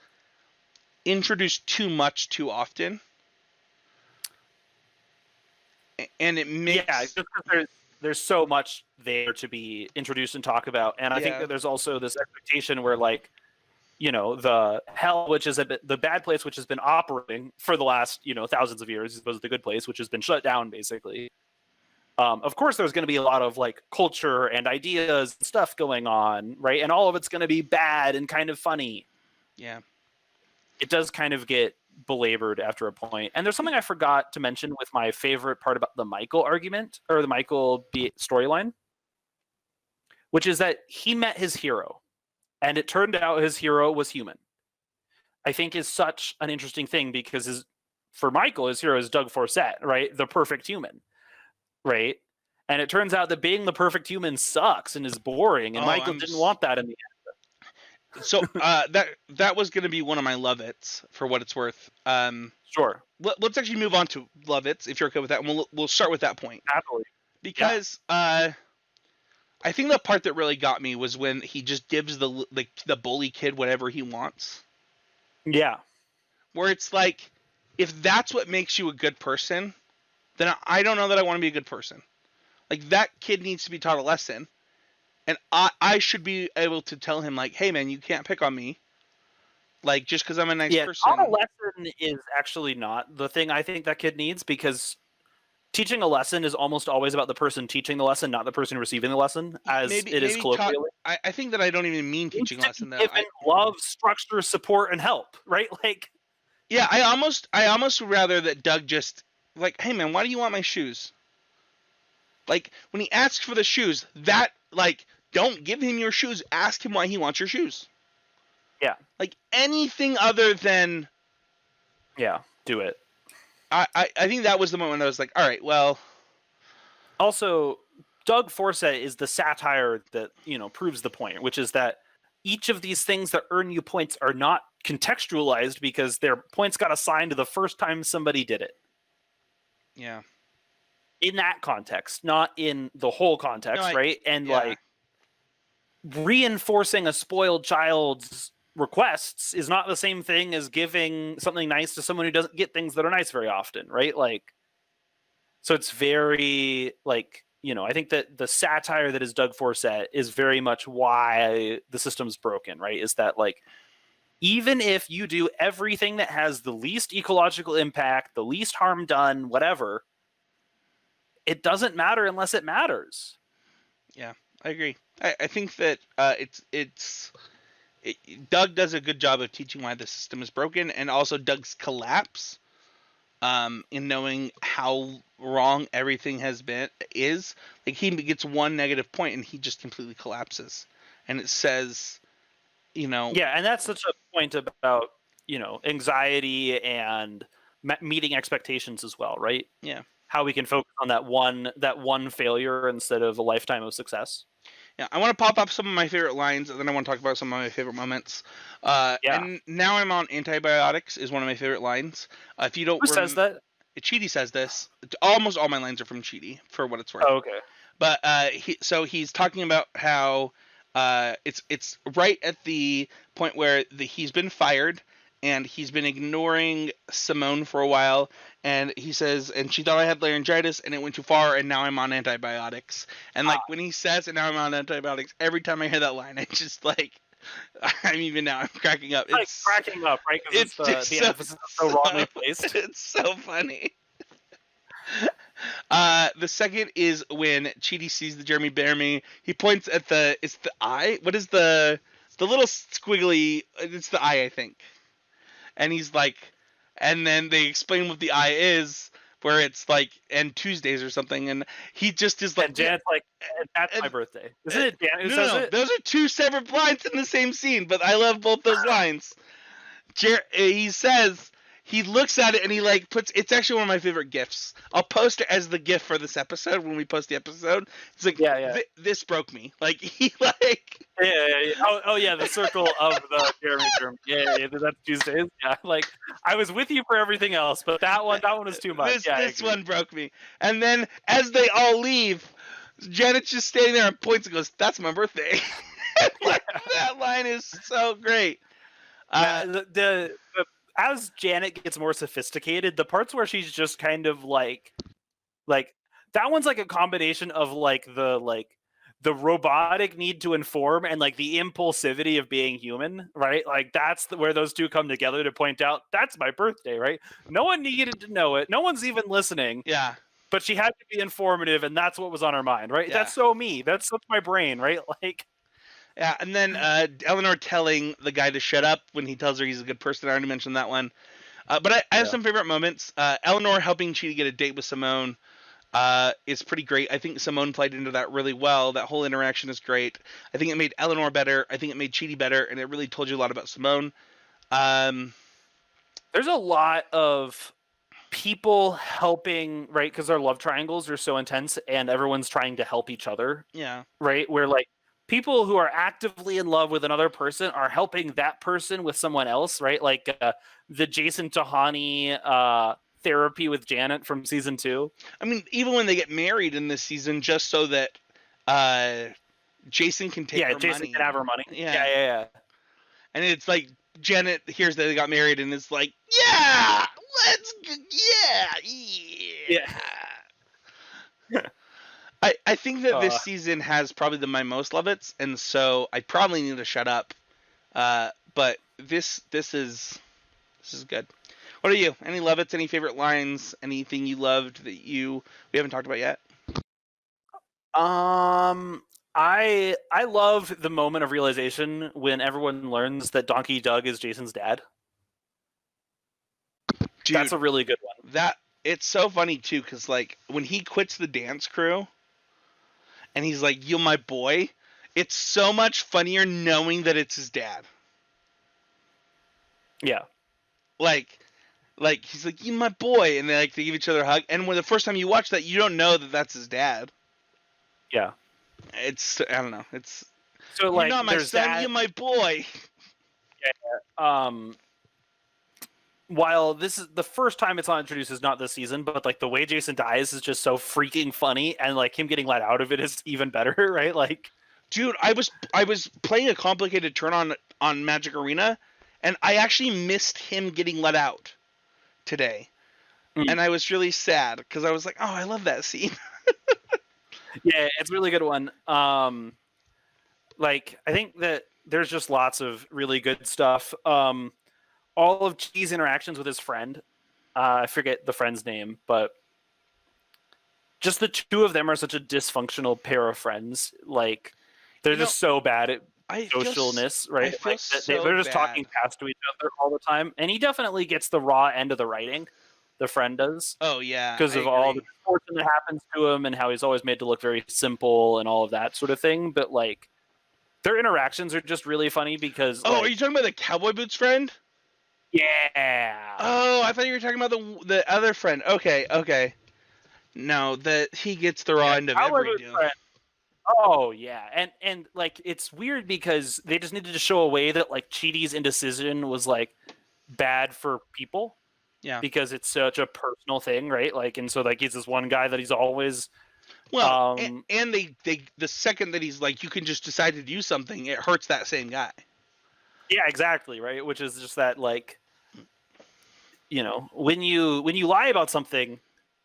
introduced too much too often, and it makes just because there's so much there to be introduced and talk about, and I think that there's also this expectation where like, the hell, which is the bad place, which has been operating for the last thousands of years, as opposed to the good place, which has been shut down basically. Of course, there's going to be a lot of like culture and ideas and stuff going on, right? And all of it's going to be bad and kind of funny. Yeah. It does kind of get belabored after a point. And there's something I forgot to mention with my favorite part about the Michael argument, or the Michael storyline, which is that he met his hero, and it turned out his hero was human. I think is such an interesting thing because for Michael, his hero is Doug Forsett, right? The perfect human. Right, and it turns out that being the perfect human sucks and is boring, and Michael didn't want that in the end. So that was going to be one of my love-its, for what it's worth. Sure. Let's actually move on to love-its, if you're okay with that, and we'll start with that point. Happily. Because I think the part that really got me was when he just gives the bully kid whatever he wants. Yeah. Where it's like, if that's what makes you a good person, then I don't know that I want to be a good person. Like, that kid needs to be taught a lesson. And I should be able to tell him, like, hey, man, you can't pick on me. Like, just because I'm a nice person. Taught a lesson is actually not the thing I think that kid needs, because teaching a lesson is almost always about the person teaching the lesson, not the person receiving the lesson, as it is colloquially. I think that I don't even mean teaching a lesson, though. Given love, structure, support, and help, right? Like, yeah, I almost would rather that Doug just... like, hey man, why do you want my shoes? Like, when he asks for the shoes, don't give him your shoes. Ask him why he wants your shoes. Yeah. Like, anything other than... yeah, do it. I think that was the moment I was like, all right, well... Also, Doug Forsett is the satire that, proves the point, which is that each of these things that earn you points are not contextualized because their points got assigned the first time somebody did it. Yeah. In that context, not in the whole context, right? And like, reinforcing a spoiled child's requests is not the same thing as giving something nice to someone who doesn't get things that are nice very often, right? Like, so it's very like, I think that the satire that is Doug Forsett is very much why the system's broken, right? Is that like, even if you do everything that has the least ecological impact, the least harm done, whatever, it doesn't matter unless it matters. Yeah, I agree. I think that Doug does a good job of teaching why the system is broken, and also Doug's collapse in knowing how wrong everything is. Like, he gets one negative point and he just completely collapses. And it says... Yeah, and that's such a point about, anxiety and meeting expectations as well, right? Yeah. How we can focus on that one failure instead of a lifetime of success. Yeah, I want to pop up some of my favorite lines, and then I want to talk about some of my favorite moments. And now I'm on antibiotics is one of my favorite lines. If you don't... Who says that? Chidi says this. Almost all my lines are from Chidi, for what it's worth. Oh, okay. But he's talking about how... it's right at the point where he's been fired and he's been ignoring Simone for a while, and he says, and she thought I had laryngitis and it went too far and now I'm on antibiotics. And like when he says, and now I'm on antibiotics, every time I hear that line, I just like, I'm cracking up. It's like cracking up, right? Because the emphasis is so wrongly placed. It's so funny. The second is when Chidi sees the Jeremy Baramie. He points at it's the eye. What is the little squiggly? It's the eye, I think. And he's like, and then they explain what the eye is, where it's like, and Tuesdays or something, and he just is like, and Jan's like, that's my birthday. Isn't it Jan who says it? Those are two separate lines in the same scene, but I love both those lines. He says, he looks at it and he like it's actually one of my favorite GIFs. I'll post it as the GIF for this episode when we post the episode. It's like, this broke me. Like, he like... Yeah. Oh yeah, the circle of the Jeremy term. Yeah, that's Tuesdays. Yeah, like, I was with you for everything else, but that one was too much. This one broke me. And then as they all leave, Janet's just standing there and points and goes, "That's my birthday." Like, that line is so great. As Janet gets more sophisticated, the parts where she's just kind of like that one's like a combination of like the robotic need to inform and like the impulsivity of being human, right? Like that's where those two come together to point out that's my birthday, right? No one needed to know it. No one's even listening. Yeah. But she had to be informative, and that's what was on her mind, right? Yeah. That's so me. That's my brain, right? Like, yeah. And then Eleanor telling the guy to shut up when he tells her he's a good person. I already mentioned that one. But I have some favorite moments. Eleanor helping Chidi get a date with Simone is pretty great. I think Simone played into that really well. That whole interaction is great. I think it made Eleanor better. I think it made Chidi better, and it really told you a lot about Simone. There's a lot of people helping, right? Because our love triangles are so intense, and everyone's trying to help each other. Yeah. Right? Where like people who are actively in love with another person are helping that person with someone else, right? Like the Jason Tahani therapy with Janet from season 2. I mean, even when they get married in this season, just so that Jason can take her Jason money. can have her money. Yeah. And it's like Janet hears that they got married, and it's like, yeah, yeah. I think that this season has probably my most love-its, and so I probably need to shut up. But this is good. What are you? Any love-its? Any favorite lines? Anything you loved that we haven't talked about yet? I love the moment of realization when everyone learns that Donkey Doug is Jason's dad. Dude, that's a really good one. It's so funny too, because like when he quits the dance crew, and he's like, "You're my boy," it's so much funnier knowing that it's his dad. Yeah. Like he's like, "You're my boy," and they give each other a hug. And when the first time you watch that, you don't know that that's his dad. Yeah. I don't know. It's so like, you're not my son, you're my boy. Yeah. While this is the first time it's not introduced is not this season, but like the way Jason dies is just so freaking funny, and like him getting let out of it is even better, right? Like, dude, I was playing a complicated turn on Magic Arena, and I actually missed him getting let out today, and I was really sad because I was like, oh, I love that scene. Yeah, it's a really good one. Like, I think that there's just lots of really good stuff. All of Chidi's interactions with his friend, I forget the friend's name, but just the two of them are such a dysfunctional pair of friends. Like, they're just so bad at socialness, right? Like, they're just talking past to each other all the time. And he definitely gets the raw end of the writing. The friend does. Oh, yeah. Because of all the misfortune that happens to him and how he's always made to look very simple and all of that sort of thing. But, like, their interactions are just really funny because... Oh, are you talking about the cowboy boots friend? Yeah. Oh, I thought you were talking about the other friend. Okay. No, that he gets the raw end of every deal. Oh yeah, and like it's weird because they just needed to show a way that like Chidi's indecision was like bad for people. Yeah. Because it's such a personal thing, right? Like, and so like he's this one guy that he's always. Well, and they the second that he's like, you can just decide to do something, it hurts that same guy. Yeah, exactly, right. Which is just that like, you know, when you lie about something,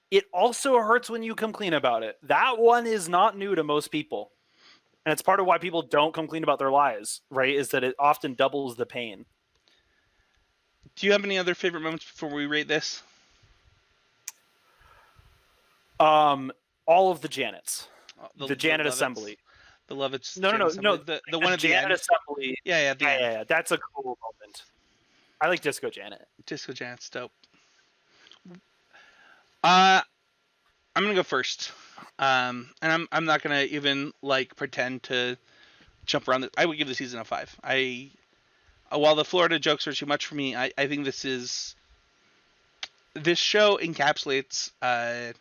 it also hurts when you come clean about it. That one is not new to most people. And it's part of why people don't come clean about their lies, right? Is that it often doubles the pain. Do you have any other favorite moments before we rate this? All of the Janets. The Janet assembly. The Lovitz. No. The one at the Janet end. assembly. Yeah. That's a cool moment. I like Disco Janet. Disco Janet's dope. I'm gonna go first, and I'm not gonna even like pretend to jump around. I would give the season a 5. While the Florida jokes are too much for me, I think this show encapsulates an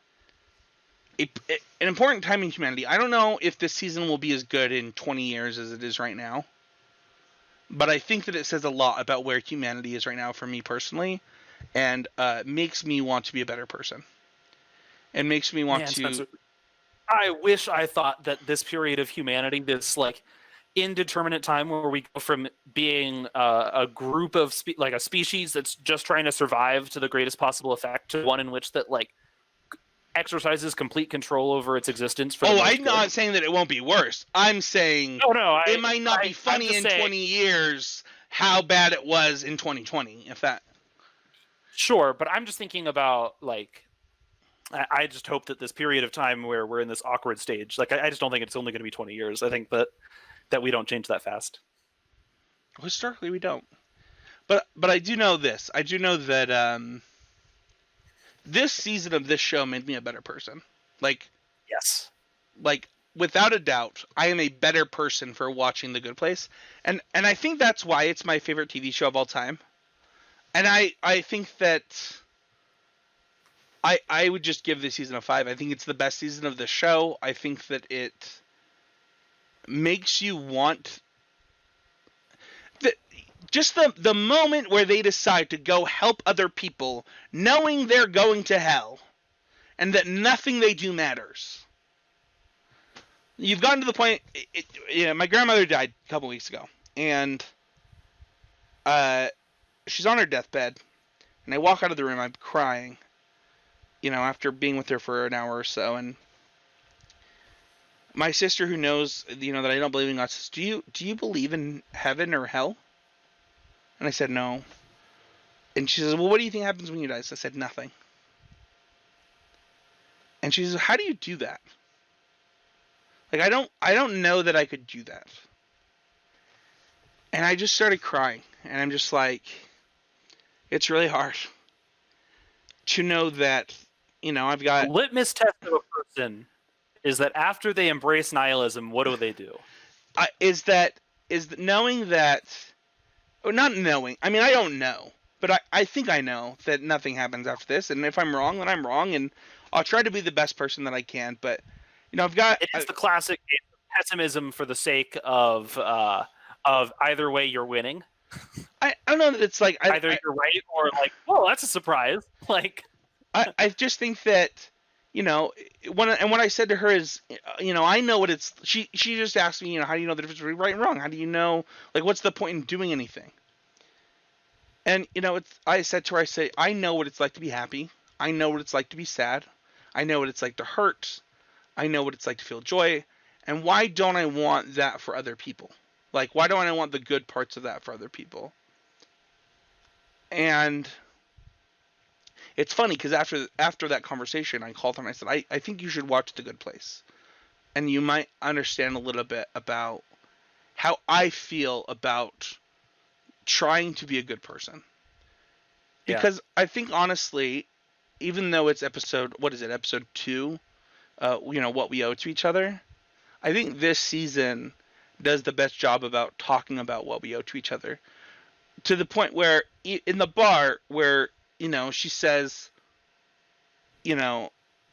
important time in humanity. I don't know if this season will be as good in 20 years as it is right now, but I think that it says a lot about where humanity is right now for me personally, and makes me want to be a better person. It makes me want to... I wish I thought that this period of humanity, this like indeterminate time where we go from being a group of like a species that's just trying to survive to the greatest possible effect, to one in which that like exercises complete control over its existence for the Oh, most I'm good. not saying that it won't be worse. I'm saying it might not be funny in 20 years how bad it was in 2020, if that. Sure, but I'm just thinking about like I just hope that this period of time where we're in this awkward stage, like I just don't think it's only going to be 20 years. I think that we don't change that fast. Historically, we don't. But I do know this. I do know that this season of this show made me a better person. Yes. Like without a doubt, I am a better person for watching The Good Place, and I think that's why it's my favorite TV show of all time. And I think that I would just give this season a 5. I think it's the best season of the show. I think that it makes you want just the moment where they decide to go help other people, knowing they're going to hell, and that nothing they do matters. You've gotten to the point. My grandmother died a couple weeks ago, and she's on her deathbed, and I walk out of the room. I'm crying, after being with her for an hour or so, and my sister, who knows, that I don't believe in God, says, "Do you believe in heaven or hell?" And I said, "No." And she says, "Well, what do you think happens when you die?" So I said, "Nothing." And she says, "How do you do that?" Like, I don't know that I could do that. And I just started crying, and I'm just like, it's really hard to know that, I've got... The litmus test of a person is that after they embrace nihilism, what do they do? Is knowing that, or not knowing, I mean, I don't know, but I think I know that nothing happens after this, and if I'm wrong, then I'm wrong, and I'll try to be the best person that I can, but, I've got... It's the classic pessimism for the sake of either way you're winning. I don't know that it's like... Either you're right or like, oh, that's a surprise. Like... I just think that, when I said to her is, I know what it's... She just asked me, how do you know the difference between right and wrong? How do you know, like, what's the point in doing anything? And, I said to her, I know what it's like to be happy. I know what it's like to be sad. I know what it's like to hurt. I know what it's like to feel joy. And why don't I want that for other people? Like, why don't I want the good parts of that for other people? And it's funny because after that conversation, I called her and I said, I think you should watch The Good Place. And you might understand a little bit about how I feel about trying to be a good person. Because I think, honestly, even though it's episode 2, what we owe to each other, I think this season does the best job about talking about what we owe to each other. To the point where, in the bar, where, she says, I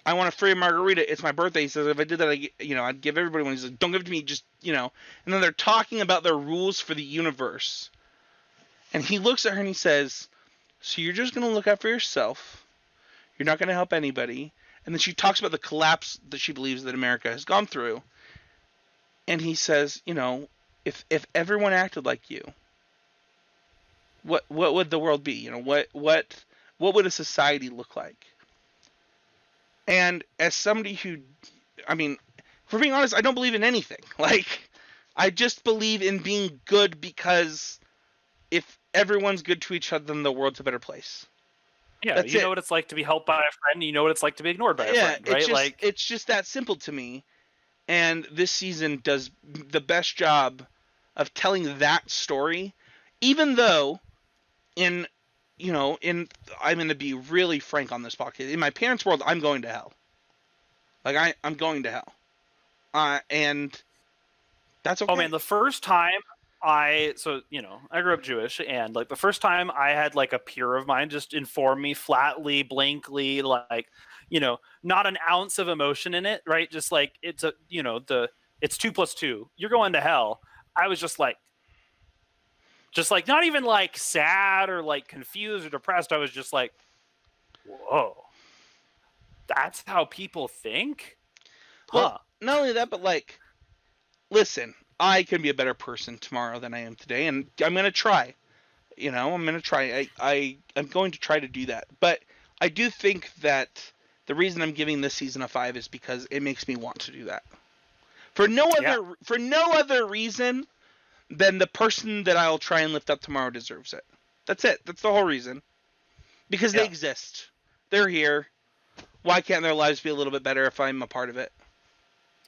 want a free margarita. It's my birthday. He says, if I did that, I'd give everybody one. He's like, don't give it to me. Just, And then they're talking about their rules for the universe. And he looks at her and he says, so you're just going to look out for yourself. You're not going to help anybody. And then she talks about the collapse that she believes that America has gone through. And he says, if everyone acted like you, what would the world be? What would a society look like? And as somebody who, I mean, for being honest, I don't believe in anything. Like, I just believe in being good because if everyone's good to each other, then the world's a better place. Yeah, you know what it's like to be helped by a friend. You know what it's like to be ignored by a friend, right? It's just that simple to me. And this season does the best job of telling that story, even though I'm going to be really frank on this podcast. In my parents' world, I'm going to hell. Like, I'm going to hell. And that's okay. Oh, man, the first time I grew up Jewish, and, like, the first time I had, like, a peer of mine just inform me flatly, blankly, like, not an ounce of emotion in it, right? Just, like, it's it's 2 + 2. You're going to hell. I was just like, not even like sad or like confused or depressed. I was just like, whoa, that's how people think? Well, not only that, but like, listen, I can be a better person tomorrow than I am today, and I'm gonna try. I'm gonna try. I'm going to try to do that. But I do think that the reason I'm giving this season a 5 is because it makes me want to do that. For no other reason than the person that I'll try and lift up tomorrow deserves it. That's it. That's the whole reason. Because they exist. They're here. Why can't their lives be a little bit better if I'm a part of it?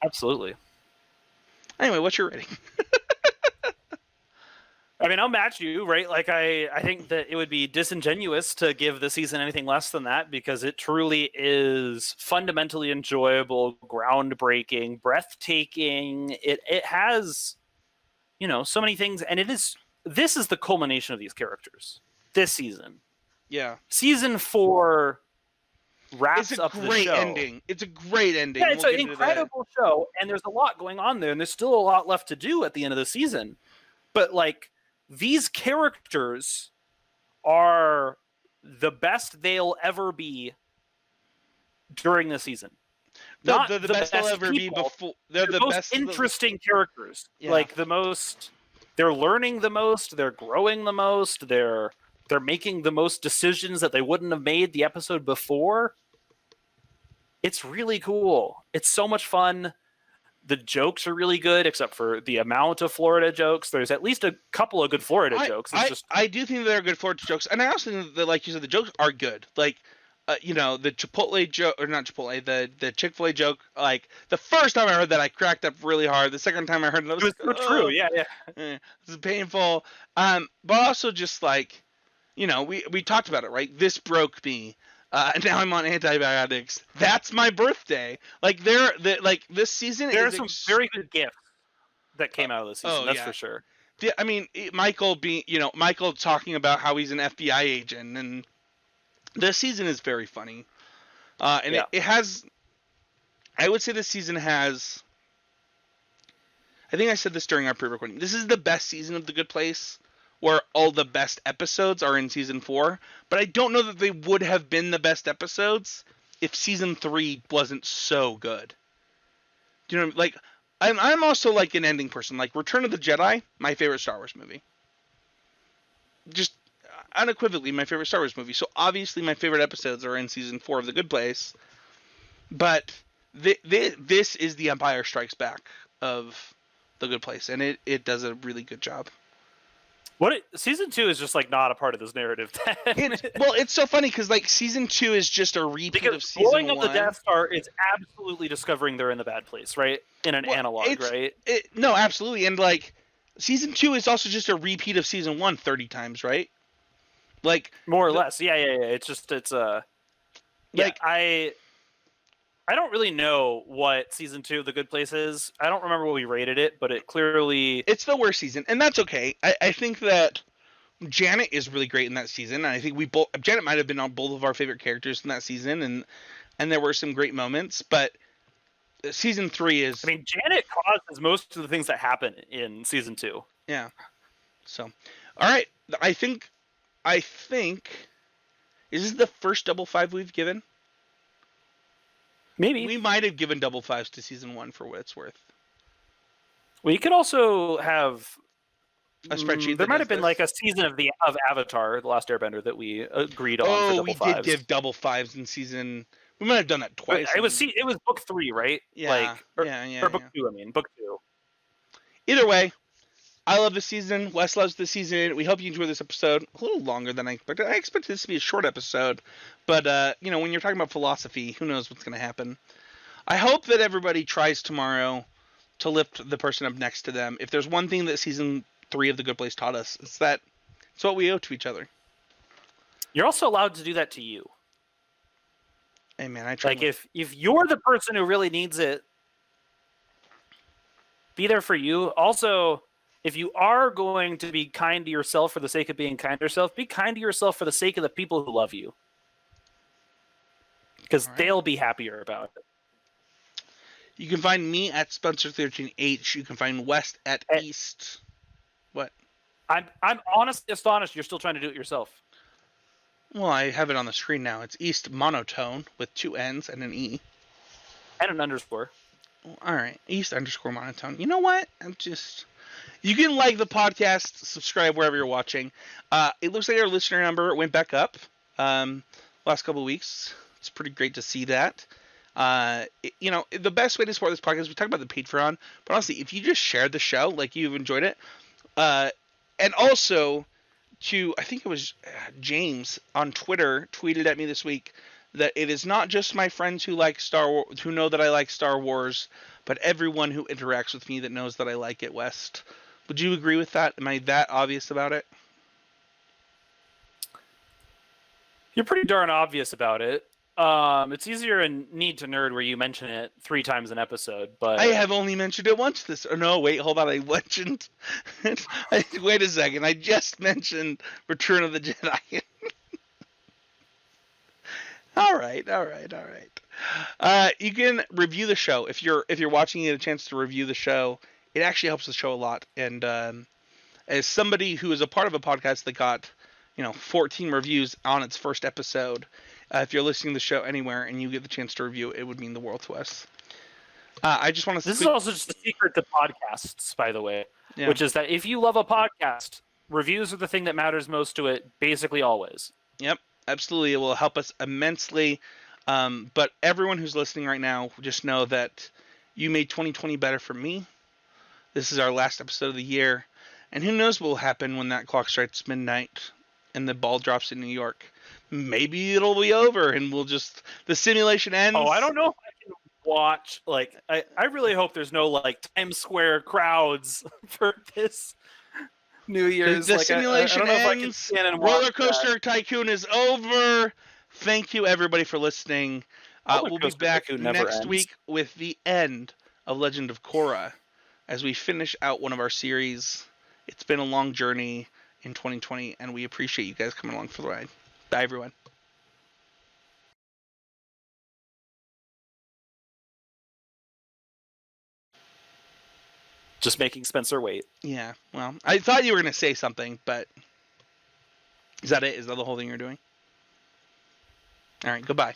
Absolutely. Anyway, what's your rating? I mean, I'll match you, right? Like, I think that it would be disingenuous to give the season anything less than that, because it truly is fundamentally enjoyable, groundbreaking, breathtaking. It has, so many things, and this is the culmination of these characters this season. Yeah. Season 4 wraps up the show. It's a great ending. It's a great ending. Yeah, it's an incredible show, and there's a lot going on there, and there's still a lot left to do at the end of the season. But, like, these characters are the best they'll ever be during the season. Not the best they'll ever be before. They're the most interesting characters. Yeah. Like, they're learning the most, they're growing the most, they're making the most decisions that they wouldn't have made the episode before. It's really cool. It's so much fun. The jokes are really good, except for the amount of Florida jokes. There's at least a couple of good Florida jokes. I do think there are good Florida jokes, and I also think that, like you said, the jokes are good. Like, the Chipotle joke, or not Chipotle, the Chick-fil-A joke. Like, the first time I heard that, I cracked up really hard. The second time I heard it, I was like, true. Yeah. This is painful. But also just like, we talked about it, right? This broke me. Now I'm on antibiotics. That's my birthday. Like this season. There are some very good gifts that came out of this season. That's for sure. Yeah, I mean, Michael Michael talking about how he's an FBI agent, and this season is very funny. It has. I would say this season has. I think I said this during our pre-recording. This is the best season of The Good Place, where all the best episodes are in season 4, but I don't know that they would have been the best episodes if season 3 wasn't so good. Do you know, like, I'm also like an ending person. Like, Return of the Jedi, my favorite Star Wars movie. Just unequivocally my favorite Star Wars movie. So obviously my favorite episodes are in season 4 of The Good Place, but this is the Empire Strikes Back of The Good Place, and it does a really good job. Season 2 is just like not a part of this narrative. It's so funny because like season 2 is just a repeat of season 1. Blowing up the Death Star is absolutely discovering they're in the bad place, right? In an analog, right? No, absolutely, and like season 2 is also just a repeat of season 1 30 times, right? Like more or less, yeah. I don't really know what season 2 of The Good Place is. I don't remember what we rated it, but it's the worst season, and that's okay. I think that Janet is really great in that season, and I think Janet might have been on both of our favorite characters in that season, and there were some great moments, but season 3 is. I mean, Janet causes most of the things that happen in season 2. Yeah. So, all right. I think. Is this the first double 5 we've given? Maybe. We might have given double 5s to season 1 for what it's worth. We could also have a spreadsheet. There might have been like a season of Avatar, The Last Airbender, that we agreed on for double 5s. Oh, we did give double 5s in season. We might have done that twice. It was book 3, right? Yeah. Or book 2. I mean, book 2. Either way, I love this season. Wes loves this season. We hope you enjoy this episode. A little longer than I expected. I expected this to be a short episode, but when you're talking about philosophy, who knows what's going to happen. I hope that everybody tries tomorrow to lift the person up next to them. If there's one thing that season 3 of The Good Place taught us, it's that it's what we owe to each other. You're also allowed to do that to you. Hey man, I try. Like if you're the person who really needs it, be there for you. Also, if you are going to be kind to yourself for the sake of being kind to yourself, be kind to yourself for the sake of the people who love you. Because they'll be happier about it. You can find me at Spencer13H. You can find West at East. What? I'm honestly astonished you're still trying to do it yourself. Well, I have it on the screen now. It's East Monotone with 2 N's and an E. And an underscore. All right, East_monotone. You know what? You can like the podcast, subscribe wherever you're watching. It looks like our listener number went back up last couple of weeks. It's pretty great to see that. The best way to support this podcast, we talk about the Patreon, but honestly, if you just shared the show, like you've enjoyed it, and also I think it was James on Twitter tweeted at me this week that it is not just my friends who like Star Wars, who know that I like Star Wars, but everyone who interacts with me that knows that I like it, West. Would you agree with that? Am I that obvious about it? You're pretty darn obvious about it. It's easier in Need to Nerd where you mention it 3 times an episode, but I have only mentioned it once this. Oh, no, wait, hold on. I mentioned. Wait a second. I just mentioned Return of the Jedi. All right. You can review the show if you're watching. You get a chance to review the show. It actually helps the show a lot. And as somebody who is a part of a podcast that got 14 reviews on its first episode, if you're listening to the show anywhere and you get the chance to review it, would mean the world to us. I just want to. This is also just a secret to podcasts, by the way, Yeah. which is that if you love a podcast, reviews are the thing that matters most to it, basically always. Yep, absolutely. It will help us immensely. But everyone who's listening right now, just know that you made 2020 better for me. This is our last episode of the year. And who knows what will happen when that clock strikes midnight and the ball drops in New York. Maybe it'll be over and the simulation ends. Oh, I don't know if I can watch, I really hope there's no, Times Square crowds for this New Year's. The simulation I don't know ends. if I can stand and watch Roller Coaster Tycoon is over. Thank you, everybody, for listening. We'll be back next week with the end of Legend of Korra as we finish out one of our series. It's been a long journey in 2020, and we appreciate you guys coming along for the ride. Bye, everyone. Just making Spencer wait. Yeah, well, I thought you were going to say something, but is that it? Is that the whole thing you're doing? All right, goodbye.